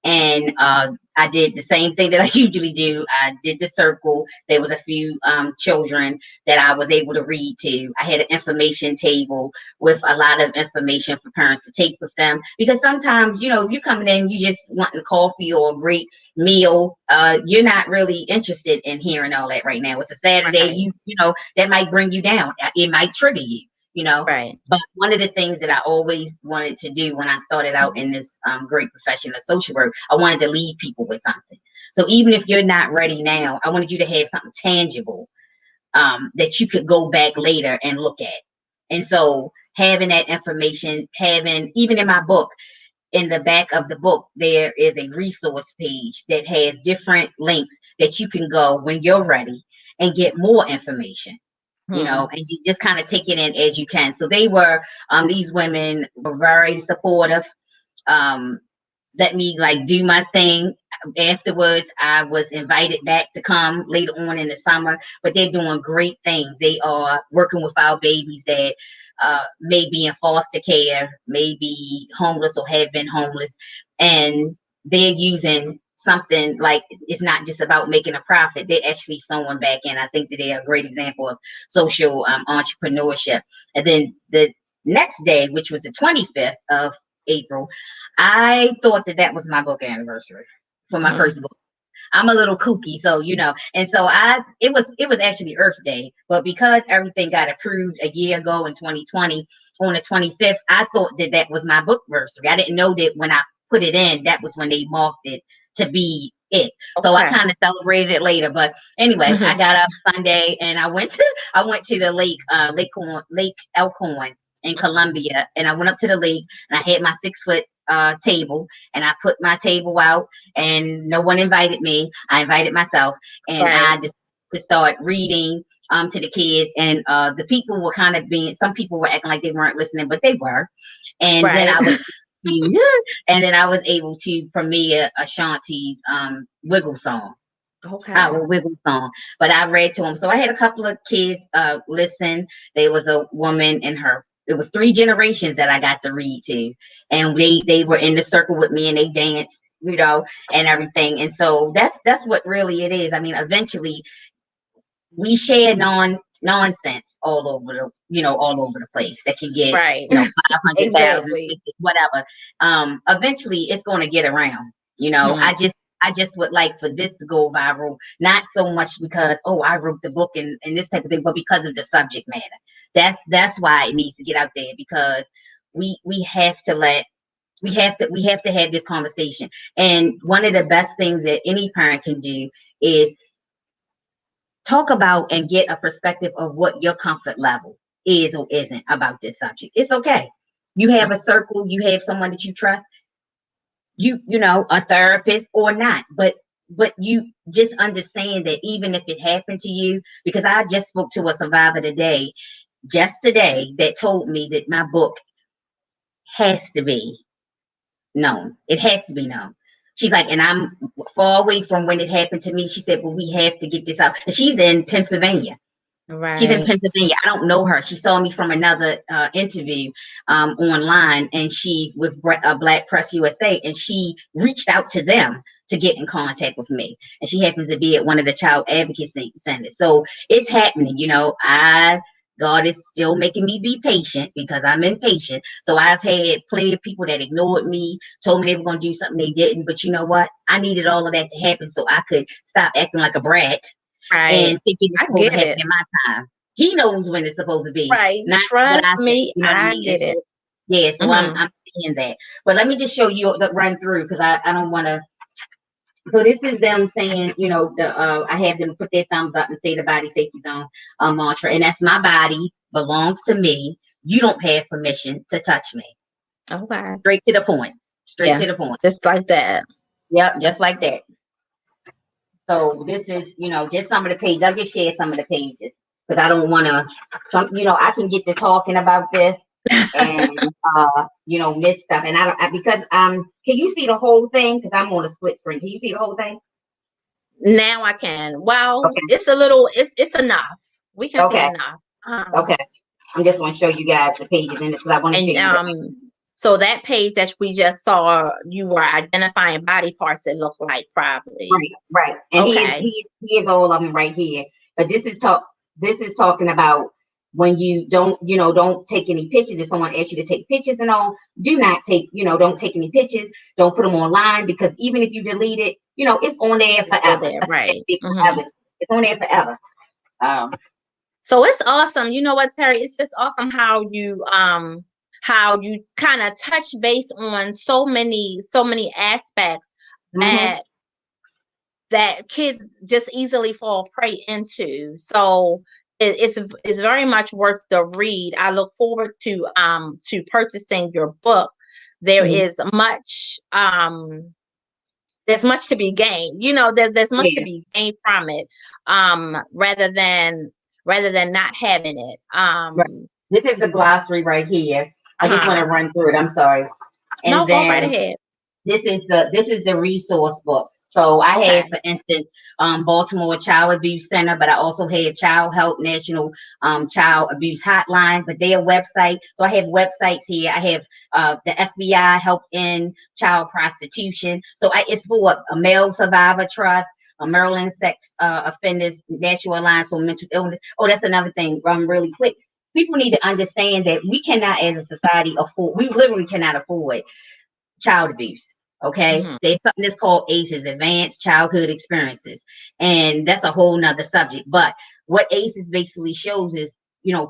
And I did the same thing that I usually do. I did the circle. There was a few children that I was able to read to. I had an information table with a lot of information for parents to take with them. Because sometimes, you're coming in, you just wanting coffee or a great meal. You're not really interested in hearing all that right now. It's a Saturday. right, That might bring you down. It might trigger you. right. But one of the things that I always wanted to do when I started out in this great profession of social work, I wanted to leave people with something. So even if you're not ready now, I wanted you to have something tangible that you could go back later and look at. And so having that information, having, even in my book, in the back of the book, there is a resource page that has different links that you can go when you're ready and get more information, you know, and you just kind of take it in as you can. So they were, these women were very supportive. Um, Let me like do my thing. Afterwards, I was invited back to come later on in the summer, but they're doing great things. They are working with our babies that may be in foster care, may be homeless or have been homeless, and they're using something like, it's not just about making a profit. They're actually sewing back in. I think that they are a great example of social entrepreneurship. And then the next day, which was the 25th of April, I thought that that was my book anniversary for my first book. I'm a little kooky, so you know, and so it was actually Earth Day, but because everything got approved a year ago in 2020 on the 25th, I thought that that was my book anniversary. I didn't know that when I put it in, that was when they marked it to be it. So I Okay. kind of celebrated it later. But anyway, I got up Sunday and I went to the Lake Elkhorn in Columbia, and I went up to the lake and I had my 6 foot table, and I put my table out, and no one invited me. I invited myself, and Right. I just to start reading to the kids, and the people were kind of being, some people were acting like they weren't listening, but they were. And then Right. I was and then I was able to premiere Ashanti's Wiggle song, Okay. our Wiggle song. But I read to them. So I had a couple of kids listen. There was a woman in her, it was 3 generations that I got to read to. And they were in the circle with me and they danced, you know, and everything. And so that's what really it is. I mean, eventually we share nonsense all over the, all over the place that can get, Right. 500,000, Exactly. whatever. Eventually it's going to get around. I just would like for this to go viral, not so much because, oh, I wrote the book and this type of thing, but because of the subject matter. That's why it needs to get out there, because we have to let we have to have this conversation. And one of the best things that any parent can do is talk about and get a perspective of what your comfort level is or isn't about this subject. It's okay. You have a circle, you have someone that you trust, you know, a therapist or not, but you just understand that even if it happened to you, because I just spoke to a survivor today, just today, that told me that my book has to be known. It has to be known. She's like, and I'm far away from when it happened to me. She said, well, we have to get this out. And she's in Pennsylvania. She's in Right. Pennsylvania. I don't know her. She saw me from another interview online, and she with Black Press USA, and she reached out to them to get in contact with me. And she happens to be at one of the child advocacy centers. So it's happening. God is still making me be patient because I'm impatient. So I've had plenty of people that ignored me, told me they were going to do something they didn't. But you know what? I needed all of that to happen so I could stop acting like a brat Right. and thinking it's I supposed to get happen it. in my time. He knows when it's supposed to be, Right. not what Trust I say. me, You know what I I mean? And get it. so, yeah, so I'm Hmm. I'm seeing that. But let me just show you the run through, because I don't want to. So this is them saying, I have them put their thumbs up and say the body safety zone mantra, and that's my body belongs to me. You don't have permission to touch me. Okay. Straight to the point. Straight Yeah. to the point. Just like that. Yep, just like that. So this is, just some of the pages. I'll just share some of the pages because I don't want to, I can get to talking about this and, miss stuff. And I don't, because, can you see the whole thing? Because I'm on a split screen. Can you see the whole thing? Now I can. Well, Okay. it's enough. We can see Okay. enough. Okay. I'm just going to show you guys the pages in this because I want to show And you what. so that page that we just saw, you were identifying body parts, it looked like probably. Right, right. And Okay. he is all of them right here. But this is talking about when you don't take any pictures. If someone asks you to take pictures and all, do not take, don't take any pictures. Don't put them online, because even if you delete it, it's on there It's still forever. there, right. It's on there forever. Um, So it's awesome. You know what, Terry? It's just awesome how you kind of touch base on so many aspects mhm. that that kids just easily fall prey into. So it's very much worth the read. I look forward to purchasing your book. There Mhm. is much there's much to be gained. There's much to Yeah, be gained from it, rather than not having it. right. This is the glossary right here. I just want Uh-huh. to run through it. I'm sorry. And No, go right then ahead. this is the resource book. So I had, Okay. for instance, Baltimore Child Abuse Center, but I also had Child Help National Child Abuse Hotline, but their website. So I have websites here. I have the FBI Help in Child Prostitution. So it's for a Male Survivor Trust, a Maryland Sex Offenders National Alliance for Mental Illness. Oh, that's another thing. Really quick. People need to understand that we cannot, as a society, afford. We literally cannot afford child abuse. Okay, Hmm. there's something that's called ACEs, Advanced Childhood Experiences, and that's a whole nother subject. But what ACEs basically shows is,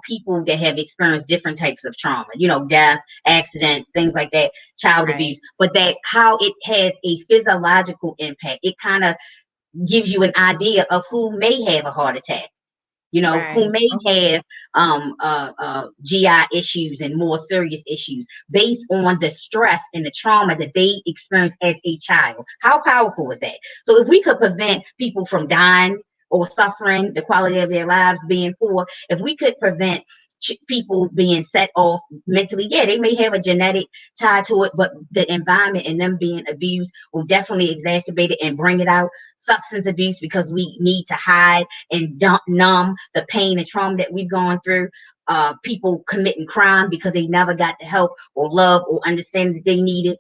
people that have experienced different types of trauma, death, accidents, things like that, child Right. abuse, but that how it has a physiological impact. It kind of gives you an idea of who may have a heart attack, who Right. may Okay. have GI issues and more serious issues based on the stress and the trauma that they experienced as a child. How powerful is that? So if we could prevent people from dying or suffering, the quality of their lives being poor, if we could prevent people being set off mentally, yeah, they may have a genetic tie to it, but the environment and them being abused will definitely exacerbate it and bring it out. Substance abuse, because we need to hide and numb the pain and trauma that we've gone through. People committing crime because they never got the help or love or understanding that they needed.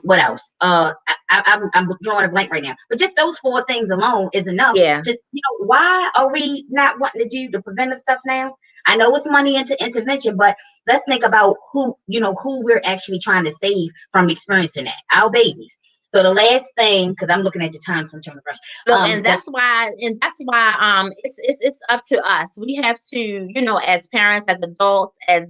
What else? I'm drawing a blank right now, but just those four things alone is enough Yeah. to, why are we not wanting to do the preventive stuff now? I know it's money into intervention, but let's think about who we're actually trying to save from experiencing that. Our babies. So the last thing, because I'm looking at the time, so I'm trying to rush. Look, and The that's why it's up to us. We have to, as parents, as adults, as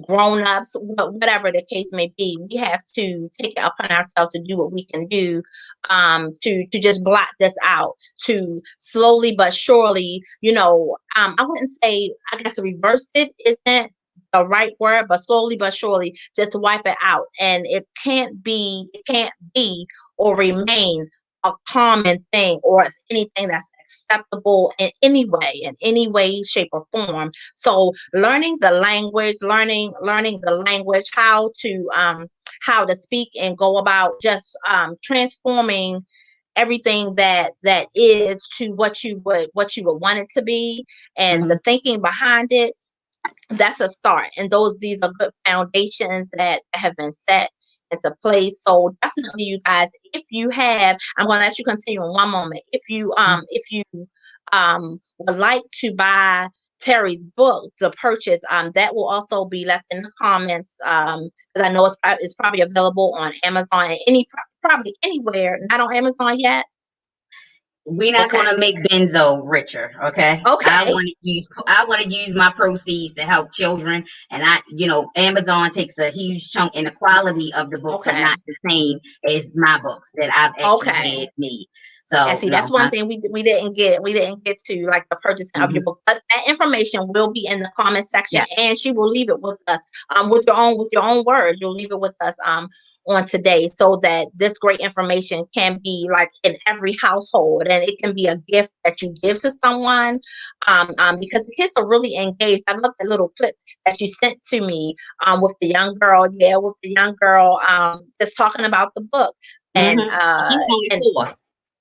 grown-ups, whatever the case may be, we have to take it upon ourselves to do what we can do, to just blot this out, to slowly but surely, I wouldn't say, I guess reverse it isn't the right word, but slowly but surely just wipe it out. And it can't be or remain a common thing or anything that's acceptable in any way, shape, or form. So learning the language, how to speak and go about just transforming everything that is to what you would want it to be, and the Mhm. thinking behind it, that's a start. And these are good foundations that have been set into place. So definitely, you guys, if you have, I'm going to let you continue in one moment. If you would like to buy Terri's book to purchase, that will also be left in the comments, because I know it's probably available on Amazon and probably anywhere. Not on Amazon yet. We're not Okay. gonna make Benzo richer, okay? I Okay. want to use I want to use my proceeds to help children, and Amazon takes a huge chunk, and the quality of the books are not Okay. the same as my books that I've actually Okay. had made. And So see, that's no, one thing we didn't get to, like the purchasing of your mhm, book. But that information will be in the comment section, yeah, and she will leave it with us, with your own words. You'll leave it with us on today, so that this great information can be like in every household, and it can be a gift that you give to someone. Because the kids are really engaged. I love the little clip that you sent to me, with the young girl, yeah, with the young girl, just talking about the book, and hmm. She's only and 4.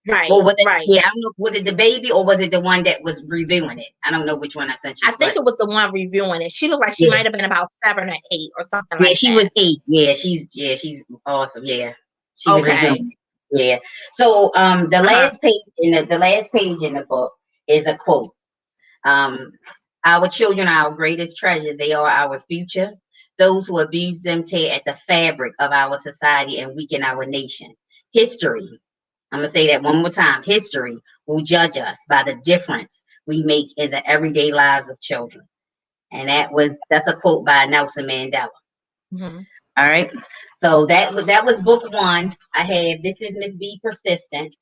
right, Well, was it? right. Yeah, I don't know. Was it the baby or was it the one that was reviewing it? I don't know which one I sent I you, think but it was the one reviewing it. She looked like she yeah, might have been about 7 or 8 or something yeah, like she that. was 8. Yeah, she's awesome. Yeah, she was Okay. reviewing it. Yeah. So the Uh-huh. last page in the last page in the book is a quote. Um, our children are our greatest treasure. They are our future. Those who abuse them tear at the fabric of our society and weaken our nation. History, I'm going to say that one more time. History will judge us by the difference we make in the everyday lives of children. And that's a quote by Nelson Mandela. Hmm. All right. So that was book one. I have This Is Miss B Persistent.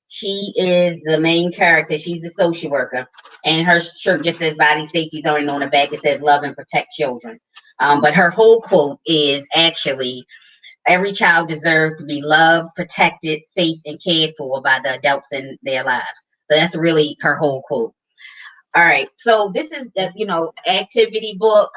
She is the main character. She's a social worker, and her shirt just says "Body Safety Zone," and on the back it says "Love and Protect Children." But her whole quote is actually, "Every child deserves to be loved, protected, safe, and cared for by the adults in their lives." So that's really her whole quote. All right. So this is the activity book.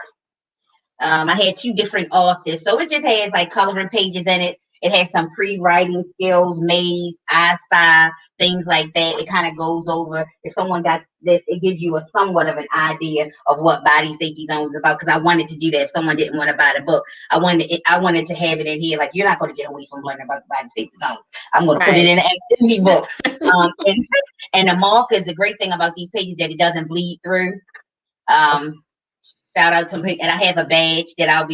I had two different authors, so it just has like coloring pages in it. It has some pre-writing skills, maze, I Spy, things like that. It kind of goes over if someone got this, it gives you a somewhat of an idea of what Body Safety Zone is about. Because I wanted to do that. If someone didn't want to buy the book, I wanted to have it in here. Like, you're not going to get away from learning about the Body Safety Zones. I'm going to put it Right. in an activity book. And the markers, the great thing about these pages that it doesn't bleed through. Shout out to me, and I have a badge that I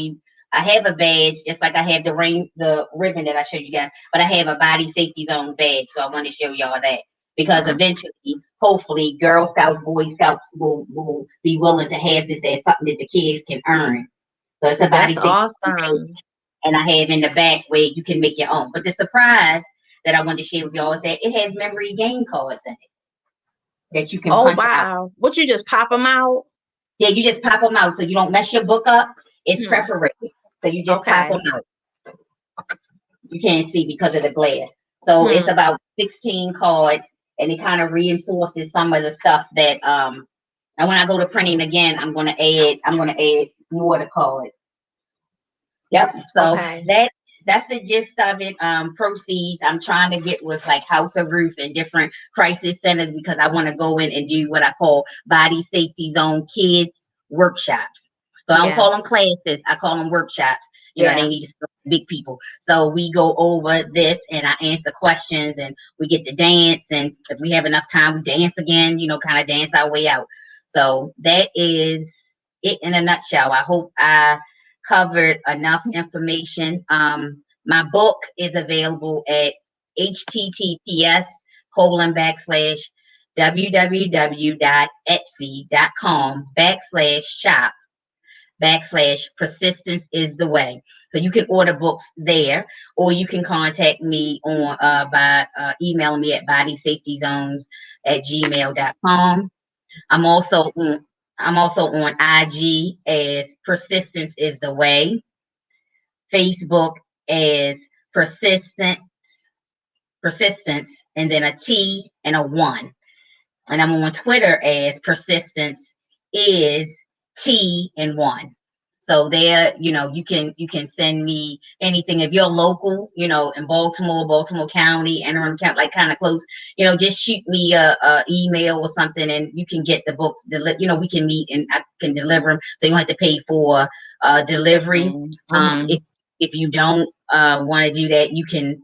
have a badge just like I have the ribbon that I showed you guys, but I have a Body Safety Zone badge, so I want to show y'all that because eventually, hopefully, Girl Scouts, Boy Scouts will be willing to have this as something that the kids can earn. So it's a Body That's Safety Zone awesome. badge, and I have in the back where you can make your own. But the surprise that I wanted to share with y'all is that it has memory game cards in it that you can Oh punch out. wow. Would you just pop them out? Yeah, you just pop them out so you don't mess your book up. It's Hmm. perforated. So you just pop them Okay. out. You can't see because of the glare. So it's Hmm. about 16 cards, and it kind of reinforces some of the stuff that and when I go to printing again, I'm gonna add more to cards. Yep. So Okay. that's the gist of it. Proceeds. I'm trying to get with like House of Ruth and different crisis centers because I want to go in and do what I call Body Safety Zone kids workshops. So I don't Yeah. call them classes. I call them workshops. They Yeah. need to big people. So we go over this and I answer questions and we get to dance. And if we have enough time, we dance again, kind of dance our way out. So that is it in a nutshell. I hope I covered enough information. My book is available at https://www.etsy.com/shop/persistence is the way. So you can order books there, or you can contact me on by emailing me at bodysafetyzones@gmail.com. I'm also on I'm also on IG as Persistence is the Way, Facebook as Persistent Persistence, and then a T and a one. And I'm on Twitter as Persistence is T and one. So there, you can send me anything if you're local, in Baltimore County, Anne Arundel County, like kind of close. Just shoot me a email or something, and you can get the books. We can meet and I can deliver them, so you don't have to pay for delivery. Mm-hmm. If you don't want to do that, you can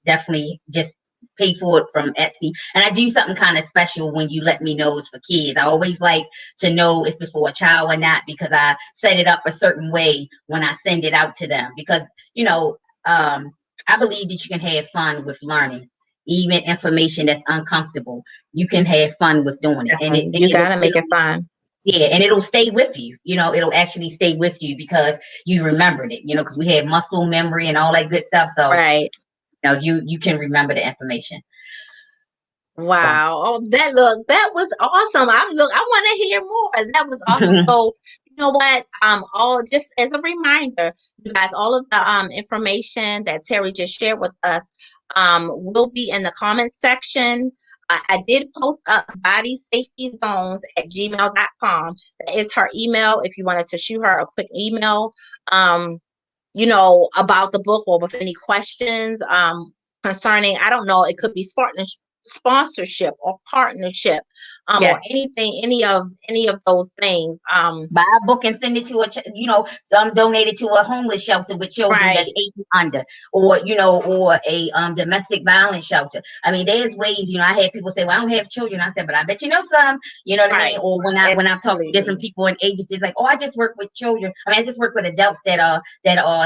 definitely just pay for it from Etsy. And I do something kind of special when you let me know it's for kids. I always like to know if it's for a child or not because I set it up a certain way when I send it out to them. Because, I believe that you can have fun with learning, even information that's uncomfortable. You can have fun with doing it. And Definitely. You gotta make it fun. yeah, and it'll stay with you. It'll actually stay with you because you remembered it, because we have muscle memory and all that good stuff. So, Right. you can remember the information. So. Wow. Oh, that was awesome. I want to hear more. That was awesome. So, you know what? All just as a reminder, you guys, all of the information that Terri just shared with us will be in the comments section. I did post up bodysafetyzones@gmail.com. That is her email if you wanted to shoot her a quick email. About the book or with any questions concerning, I don't know, it could be sponsorship or partnership, or Yes. anything, any of those things. Buy a book and send it to some donate it to a homeless shelter with children that's Right, 18 under, or a domestic violence shelter. I mean, there's ways. I had people say, "Well, I don't have children." I said, "But I bet you know some." You know what I right, mean? Or when I've talked to different absolutely. people in agencies, like, "Oh, I just work with children. I mean, I just work with adults that are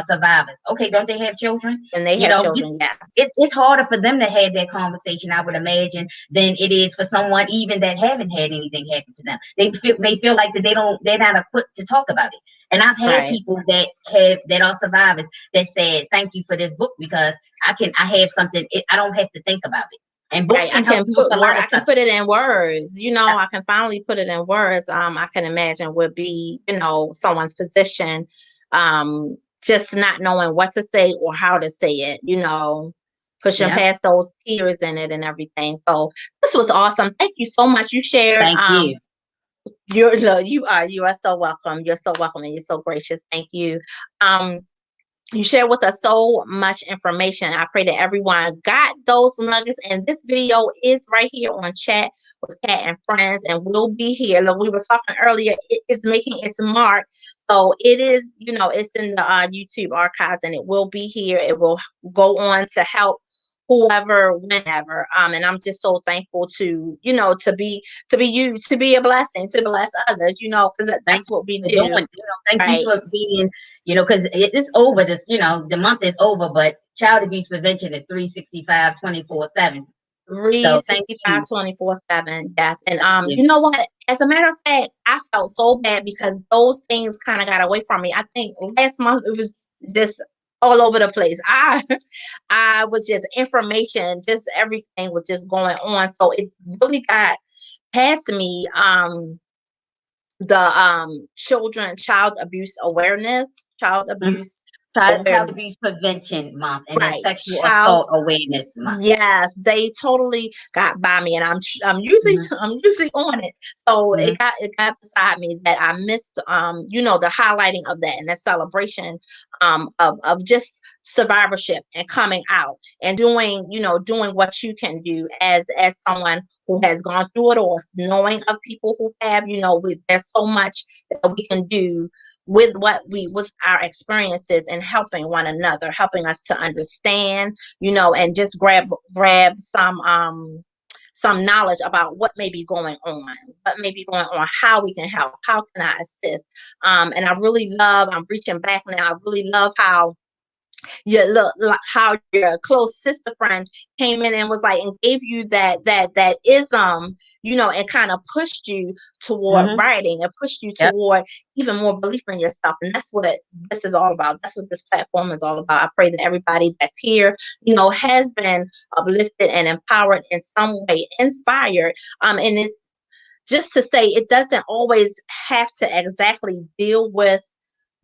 survivors." Okay, don't they have children? And they have children, yeah. It's harder for them to have that conversation, I would imagine, than it is for someone even that haven't had anything happen to them. They feel like that they're not equipped to talk about it. And I've had Right, people that are survivors that said, "Thank you for this book because I have something. I don't have to think about it. And Right. books I can help can you with put a word, lot I of can stuff. put it in words, I can finally put it in words. I can imagine would be, someone's position, just not knowing what to say or how to say it, pushing Yeah. past those tears in it and everything. So this was awesome. Thank you so much. You shared, Thank you. you are so welcome. You're so welcome and you're so gracious. Thank you. Um, you share with us so much information. I pray that everyone got those nuggets. And this video is right here on Chat with Kat and Friends, and we'll be here. Look, we were talking earlier, it is making its mark. So it is, it's in the YouTube archives, and it will be here. It will go on to help whoever, whenever. And I'm just so thankful to be used, to be a blessing, to bless others, because Thank that's what we you for doing, do. thank you Right. for being, because it's over. This, the month is over, but child abuse prevention is 365, 24/7. Three So thank sixty five you. 24/7. Yes. And Thank you. you know what? As a matter of fact, I felt so bad because those things kind of got away from me. I think last month it was just all over the place. I was just information, just everything was just going on. So it really got past me. The child abuse awareness, child Mhm. abuse Child awareness. abuse prevention month, and then Right. sexual Child. assault awareness month. Yes, they totally got by me, and I'm usually Hmm. I'm usually on it. So Hmm. it got beside me that I missed the highlighting of that and the celebration of just survivorship and coming out and doing what you can do as someone who has gone through it, or knowing of people who have, there's so much that we can do with our experiences and helping one another, helping us to understand, and just grab some knowledge about what may be going on, how we can help, how can I assist. And I really love, I'm reaching back now, I really love how look like how your close sister friend came in and was like and gave you that ism, and kind of pushed you toward Hmm. writing and pushed you Yep. toward even more belief in yourself. And that's what this is all about. That's what this platform is all about. I pray that everybody that's here, has been uplifted and empowered in some way, inspired. And it's just to say it doesn't always have to exactly deal with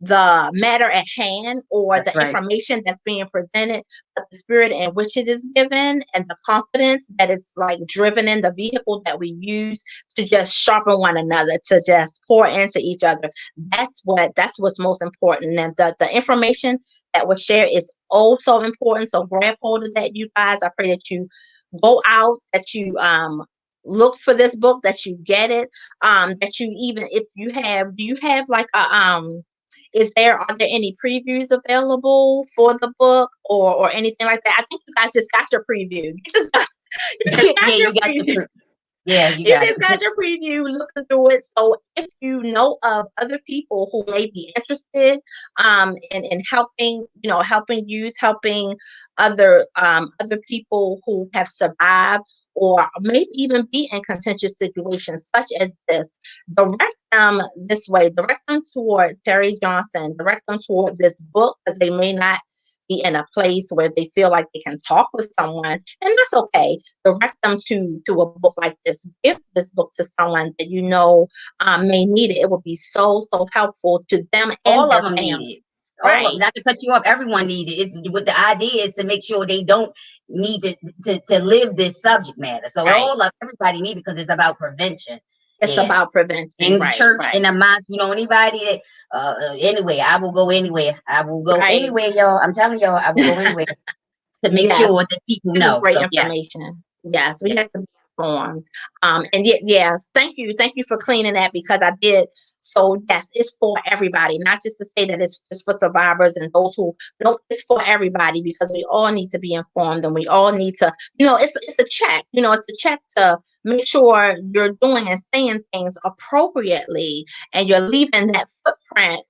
the matter at hand or That's the right. information that's being presented, but the spirit in which it is given and the confidence that is like driven in the vehicle that we use to just sharpen one another, to just pour into each other. That's what's most important. And the information that was shared is so important. So grab hold of that, you guys. I pray that you go out, that you look for this book, that you get it, that you, even if you have, do you have like a are there any previews available for the book, or anything like that? I think you guys just got your preview. You just Yeah, got your you got the preview. proof. Yeah, you You got just got it. your preview, looking through it. So if you know of other people who may be interested in helping youth, helping other people who have survived or maybe even be in contentious situations such as this, direct them this way, direct them toward Terri Johnson, direct them toward this book, because they may not be in a place where they feel like they can talk with someone, and that's okay. Direct them to a book like this. Give this book to someone that may need it. It will be so helpful to them and All of their them need family. it. All of, Right, not to cut you off, everyone needs it. It's, what the idea is to make sure they don't need to live this subject matter. So right. everybody needs it because it's about prevention. It's Yeah. about prevention. In the Right, church, in right, the mosque, anybody that anyway, I will go anywhere. I will go right. anywhere, y'all. I'm telling y'all, I will go anywhere to make Yes. sure that people This is know. great So yeah. information. Yes, we have to be informed. And yet, yes, thank you for cleaning that, because I did. So yes, it's for everybody, not just to say that it's just for survivors and those who. No, it's for everybody, because we all need to be informed, and we all need to. It's a check. It's a check to make sure you're doing and saying things appropriately, and you're leaving that footprint.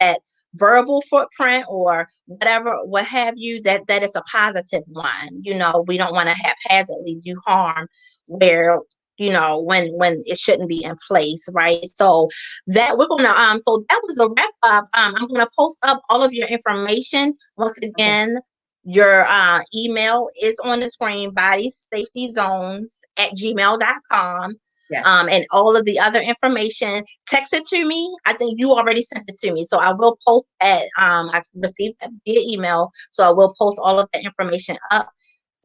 That verbal footprint or whatever, what have you, that is a positive one. We don't want to haphazardly do harm where when it shouldn't be in place, right? So that we're gonna so that was a wrap up. I'm gonna post up all of your information once Okay. again. Your email is on the screen, bodysafetyzones@gmail.com. Yes. And all of the other information, text it to me. I think you already sent it to me. So I will post that. I received that via email. So I will post all of the information up.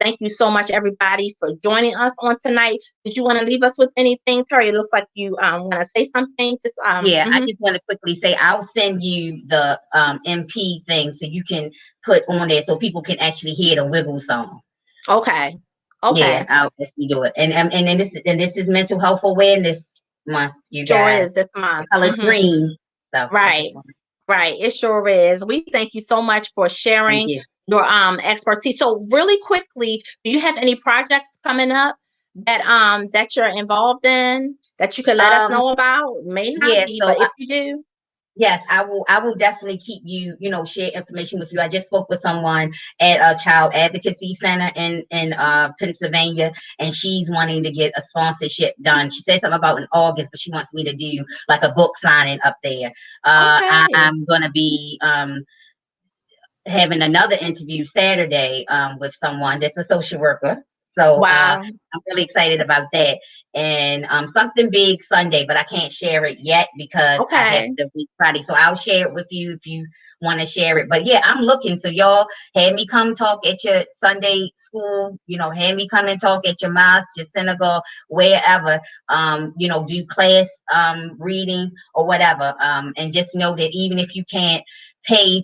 Thank you so much, everybody, for joining us on tonight. Did you want to leave us with anything, Terri? It looks like you want to say something. Just Yeah, I just want to quickly say I'll send you the MP thing so you can put on there so people can actually hear the wiggle song. Okay. Yeah, Okay. I'll actually do it. And this is Mental Health Awareness Month, you Sure guys. is this The month. color's green. So I Right. just want to Right. It sure is. We thank you so much for thank sharing you. your expertise. So really quickly, do you have any projects coming up that you're involved in that you could let us Um, know about? May not yeah, be, so but if you do. yes, I will definitely keep you, share information with you. I just spoke with someone at a child advocacy center in Pennsylvania, and she's wanting to get a sponsorship done. She said something about in August, but she wants me to do like a book signing up there. Okay. I'm gonna be having another interview Saturday with someone that's a social worker. So Wow. I'm really excited about that. And something big Sunday, but I can't share it yet because I have Okay. to wait Friday. So I'll share it with you if you want to share it. But yeah, I'm looking. So y'all had me come talk at your Sunday school, had me come and talk at your mosque, your synagogue, wherever, do class readings or whatever. And just know that even if you can't pay,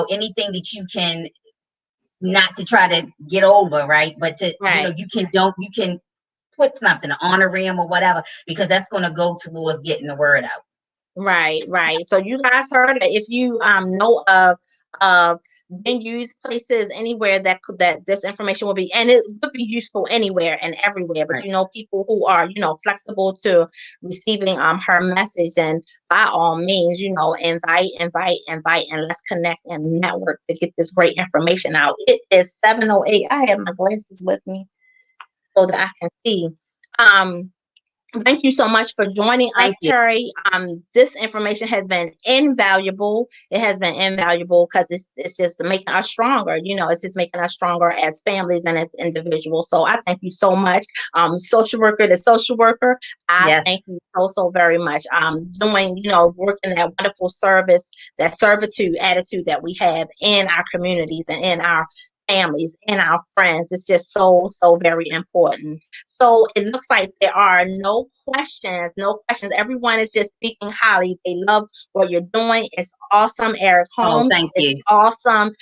anything that you can, not to try to get over, right? But to, Right. you can put something, an honorarium or whatever, because that's going to go towards getting the word out. Right, right. So you guys heard it. If you know of venues, places, anywhere that this information will be, and it would be useful anywhere and everywhere. But Right. people who are flexible to receiving her message, and by all means, invite, and let's connect and network to get this great information out. It is 7:08. I have my glasses with me so that I can see. Um, Thank you so much for joining us, Thank you. Terri. This information has been invaluable. It has been invaluable because it's just making us stronger. It's just making us stronger as families and as individuals. So I thank you so much. Social worker to social worker, I Yes. thank you so very much. Doing, working that wonderful service, that servitude attitude that we have in our communities and in our families and our friends. It's just so very important. So it looks like there are no questions. No questions. Everyone is just speaking highly. They love what you're doing. It's awesome. Eric Oh, Holmes, thank it's you. awesome.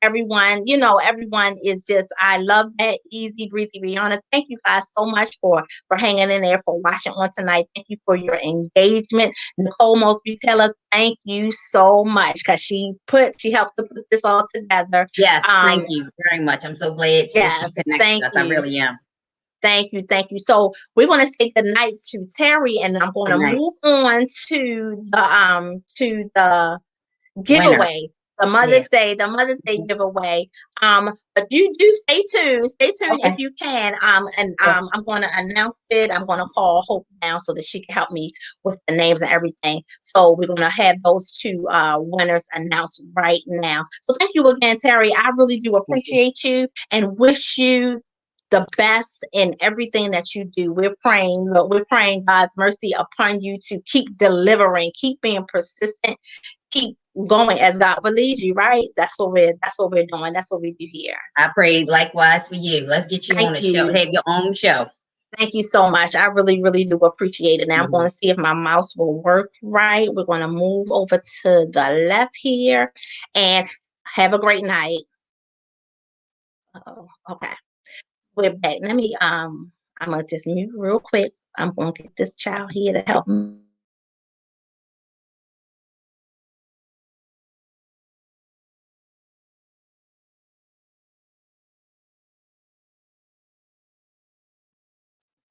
Everyone is just, I love that. Easy breezy Rihanna. Thank you guys so much for hanging in there, for watching on tonight. Thank you for your engagement. Nicole Mosby Taylor, thank you so much because she helped to put this all together. Yes, thank you very much. I'm so glad that she Yes, connected thank us. I you. really am. Thank you. Thank you. So we're going to say good night to Terri, and I'm going Good to night. move on to the Winner. giveaway, the Yeah. Mother's Day giveaway. But you do stay tuned. Stay tuned if Okay. you can. And Sure. I'm going to announce it. I'm going to call Hope now so that she can help me with the names and everything. So we're going to have those two winners announced right now. So thank you again, Terri. I really do Thank you. appreciate you and wish you the best in everything that you do. We're praying, Lord, we're praying God's mercy upon you to keep delivering, keep being persistent, keep going as God believes you, right? That's what we're doing. That's what we do here. I pray likewise for you. Let's get you Thank on a show. you. Have your own show. Thank you so much. I really, really do appreciate it. Now I'm going Mhm. to see if my mouse will work right. We're going to move over to the left here and have a great night. Oh, okay. We're back. I'm gonna just mute real quick. I'm gonna get this child here to help me.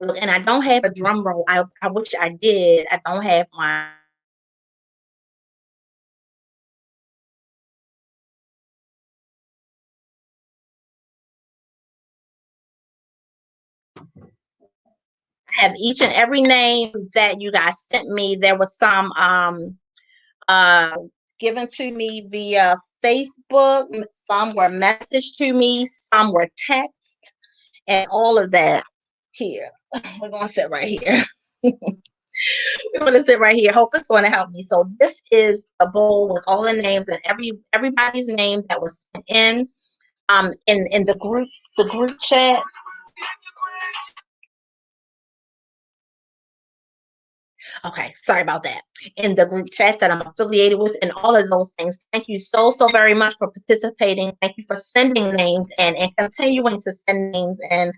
Look, and I don't have a drum roll. I wish I did. I don't have one. I have each and every name that you guys sent me. There was some uh given to me via Facebook. Some were messaged to me. Some were text, and all of that here. We're going to sit right here. We're going to sit right here. Hope it's going to help me. So this is a bowl with all the names and everybody's name that was sent in the group chat. Okay, sorry about that. In the group chat that I'm affiliated with and all of those things. Thank you so very much for participating. Thank you for sending names and continuing to send names. And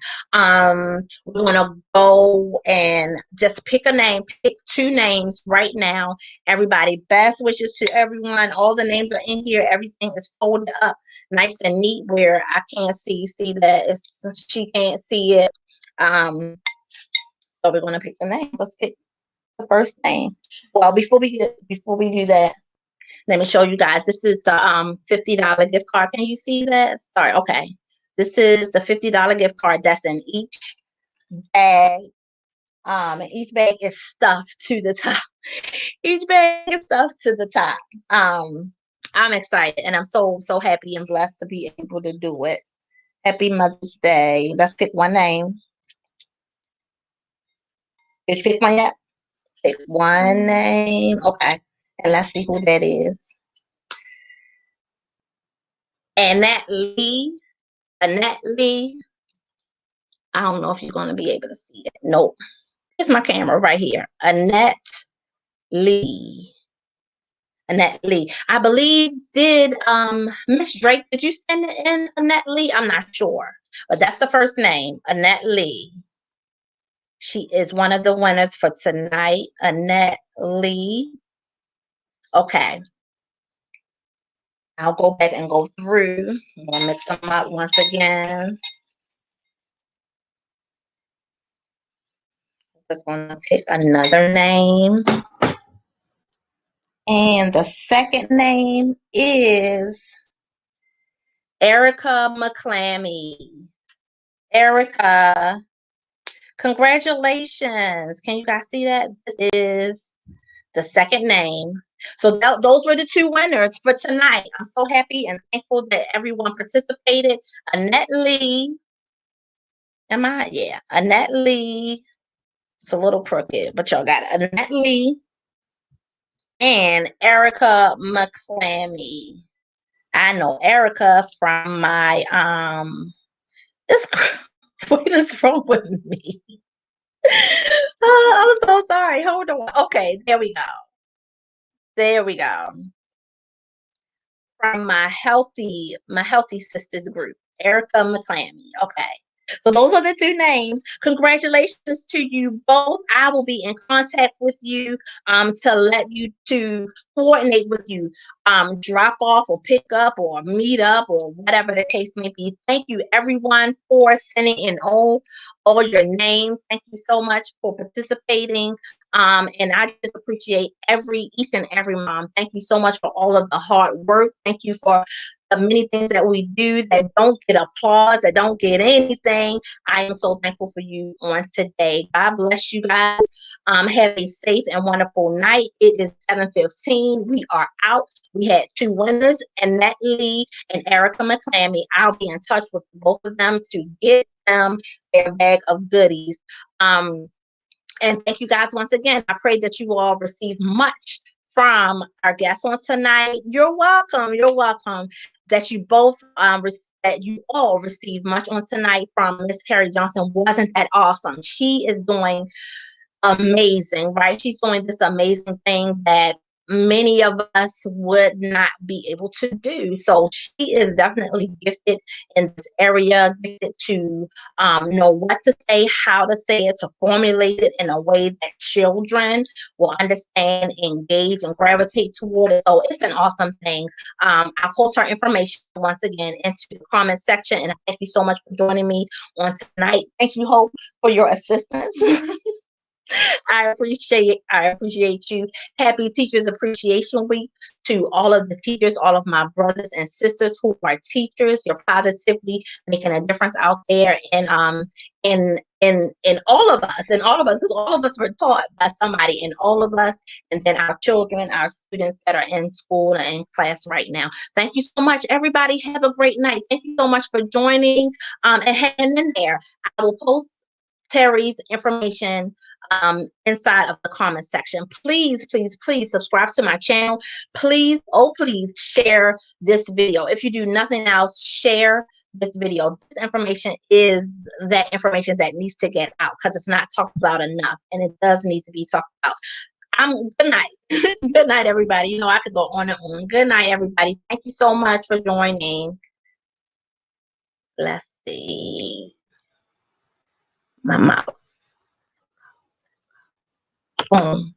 we're going to go and just pick a name, pick 2 names right now. Everybody, best wishes to everyone. All the names are in here. Everything is folded up nice and neat where I can't see that she can't see it. So we're going to pick the names. Let's pick the first name. Well, before we do that, let me show you guys. This is the $50 gift card. Can you see that? Sorry. Okay. This is the $50 gift card that's in each bag. And each bag is stuffed to the top. Each bag is stuffed to the top. I'm excited and I'm so happy and blessed to be able to do it. Happy Mother's Day. Let's pick one name. Did you pick one yet? Pick one name. Okay. And let's see who that is. Annette Lee. Annette Lee. I don't know if you're going to be able to see it. Nope. Here's my camera right here. Annette Lee. Annette Lee. I believe did Miss Drake, did you send it in, Annette Lee? I'm not sure. But that's the first name. Annette Lee. She is one of the winners for tonight. Annette Lee. Okay. I'll go back and go through. I'm going to mix them up once again. Just going to pick another name. And the second name is Erica McClammy. Erica, congratulations. Can you guys see that? This is the second name. So those were the 2 winners for tonight. I'm so happy and thankful that everyone participated. Annette Lee. Yeah. Annette Lee. It's a little crooked, but y'all got it. Annette Lee and Erica McClammy. I know Erica from my what is wrong with me? Oh, I'm so sorry. Hold on. Okay, there we go. There we go. From my healthy sisters group, Erica McClammy. Okay. So those are the 2 names. Congratulations to you both. I will be in contact with you to let you to coordinate with you, drop off or pick up or meet up or whatever the case may be. Thank you everyone for sending in all your names. Thank you so much for participating. And I just appreciate each and every mom. Thank you so much for all of the hard work. Thank you for the many things that we do that don't get applause, that don't get anything. I am so thankful for you on today. God bless you guys. Have a safe and wonderful night. It is 7:15. We are out. We had 2 winners, Annette Lee and Erica McClammy. I'll be in touch with both of them to get them their bag of goodies. And thank you guys once again. I pray that you all receive much from our guests on tonight. You're welcome. You're welcome. That you both that you all received much on tonight from Miss Terri Johnson. Wasn't that awesome? She is doing amazing, right? She's doing this amazing thing that many of us would not be able to do. So she is definitely gifted in this area, gifted to know what to say, how to say it, to formulate it in a way that children will understand, engage, and gravitate toward it. So it's an awesome thing. I'll post her information once again into the comment section. And thank you so much for joining me on tonight. Thank you, Hope, for your assistance. I appreciate you. Happy Teachers Appreciation Week to all of the teachers, all of my brothers and sisters who are teachers. You're positively making a difference out there, and in all of us, because all of us were taught by somebody, in all of us, and then our children, our students that are in school and in class right now. Thank you so much, everybody. Have a great night. Thank you so much for joining and hanging in there. I will post Terri's information inside of the comment section. Please, please, please subscribe to my channel. Please, oh please, share this video. If you do nothing else, share this video. This information is that information that needs to get out because it's not talked about enough, and it does need to be talked about. Good night. Good night, everybody. You know, I could go on and on. Good night, everybody. Thank you so much for joining. Let's see. My mouse. Boom.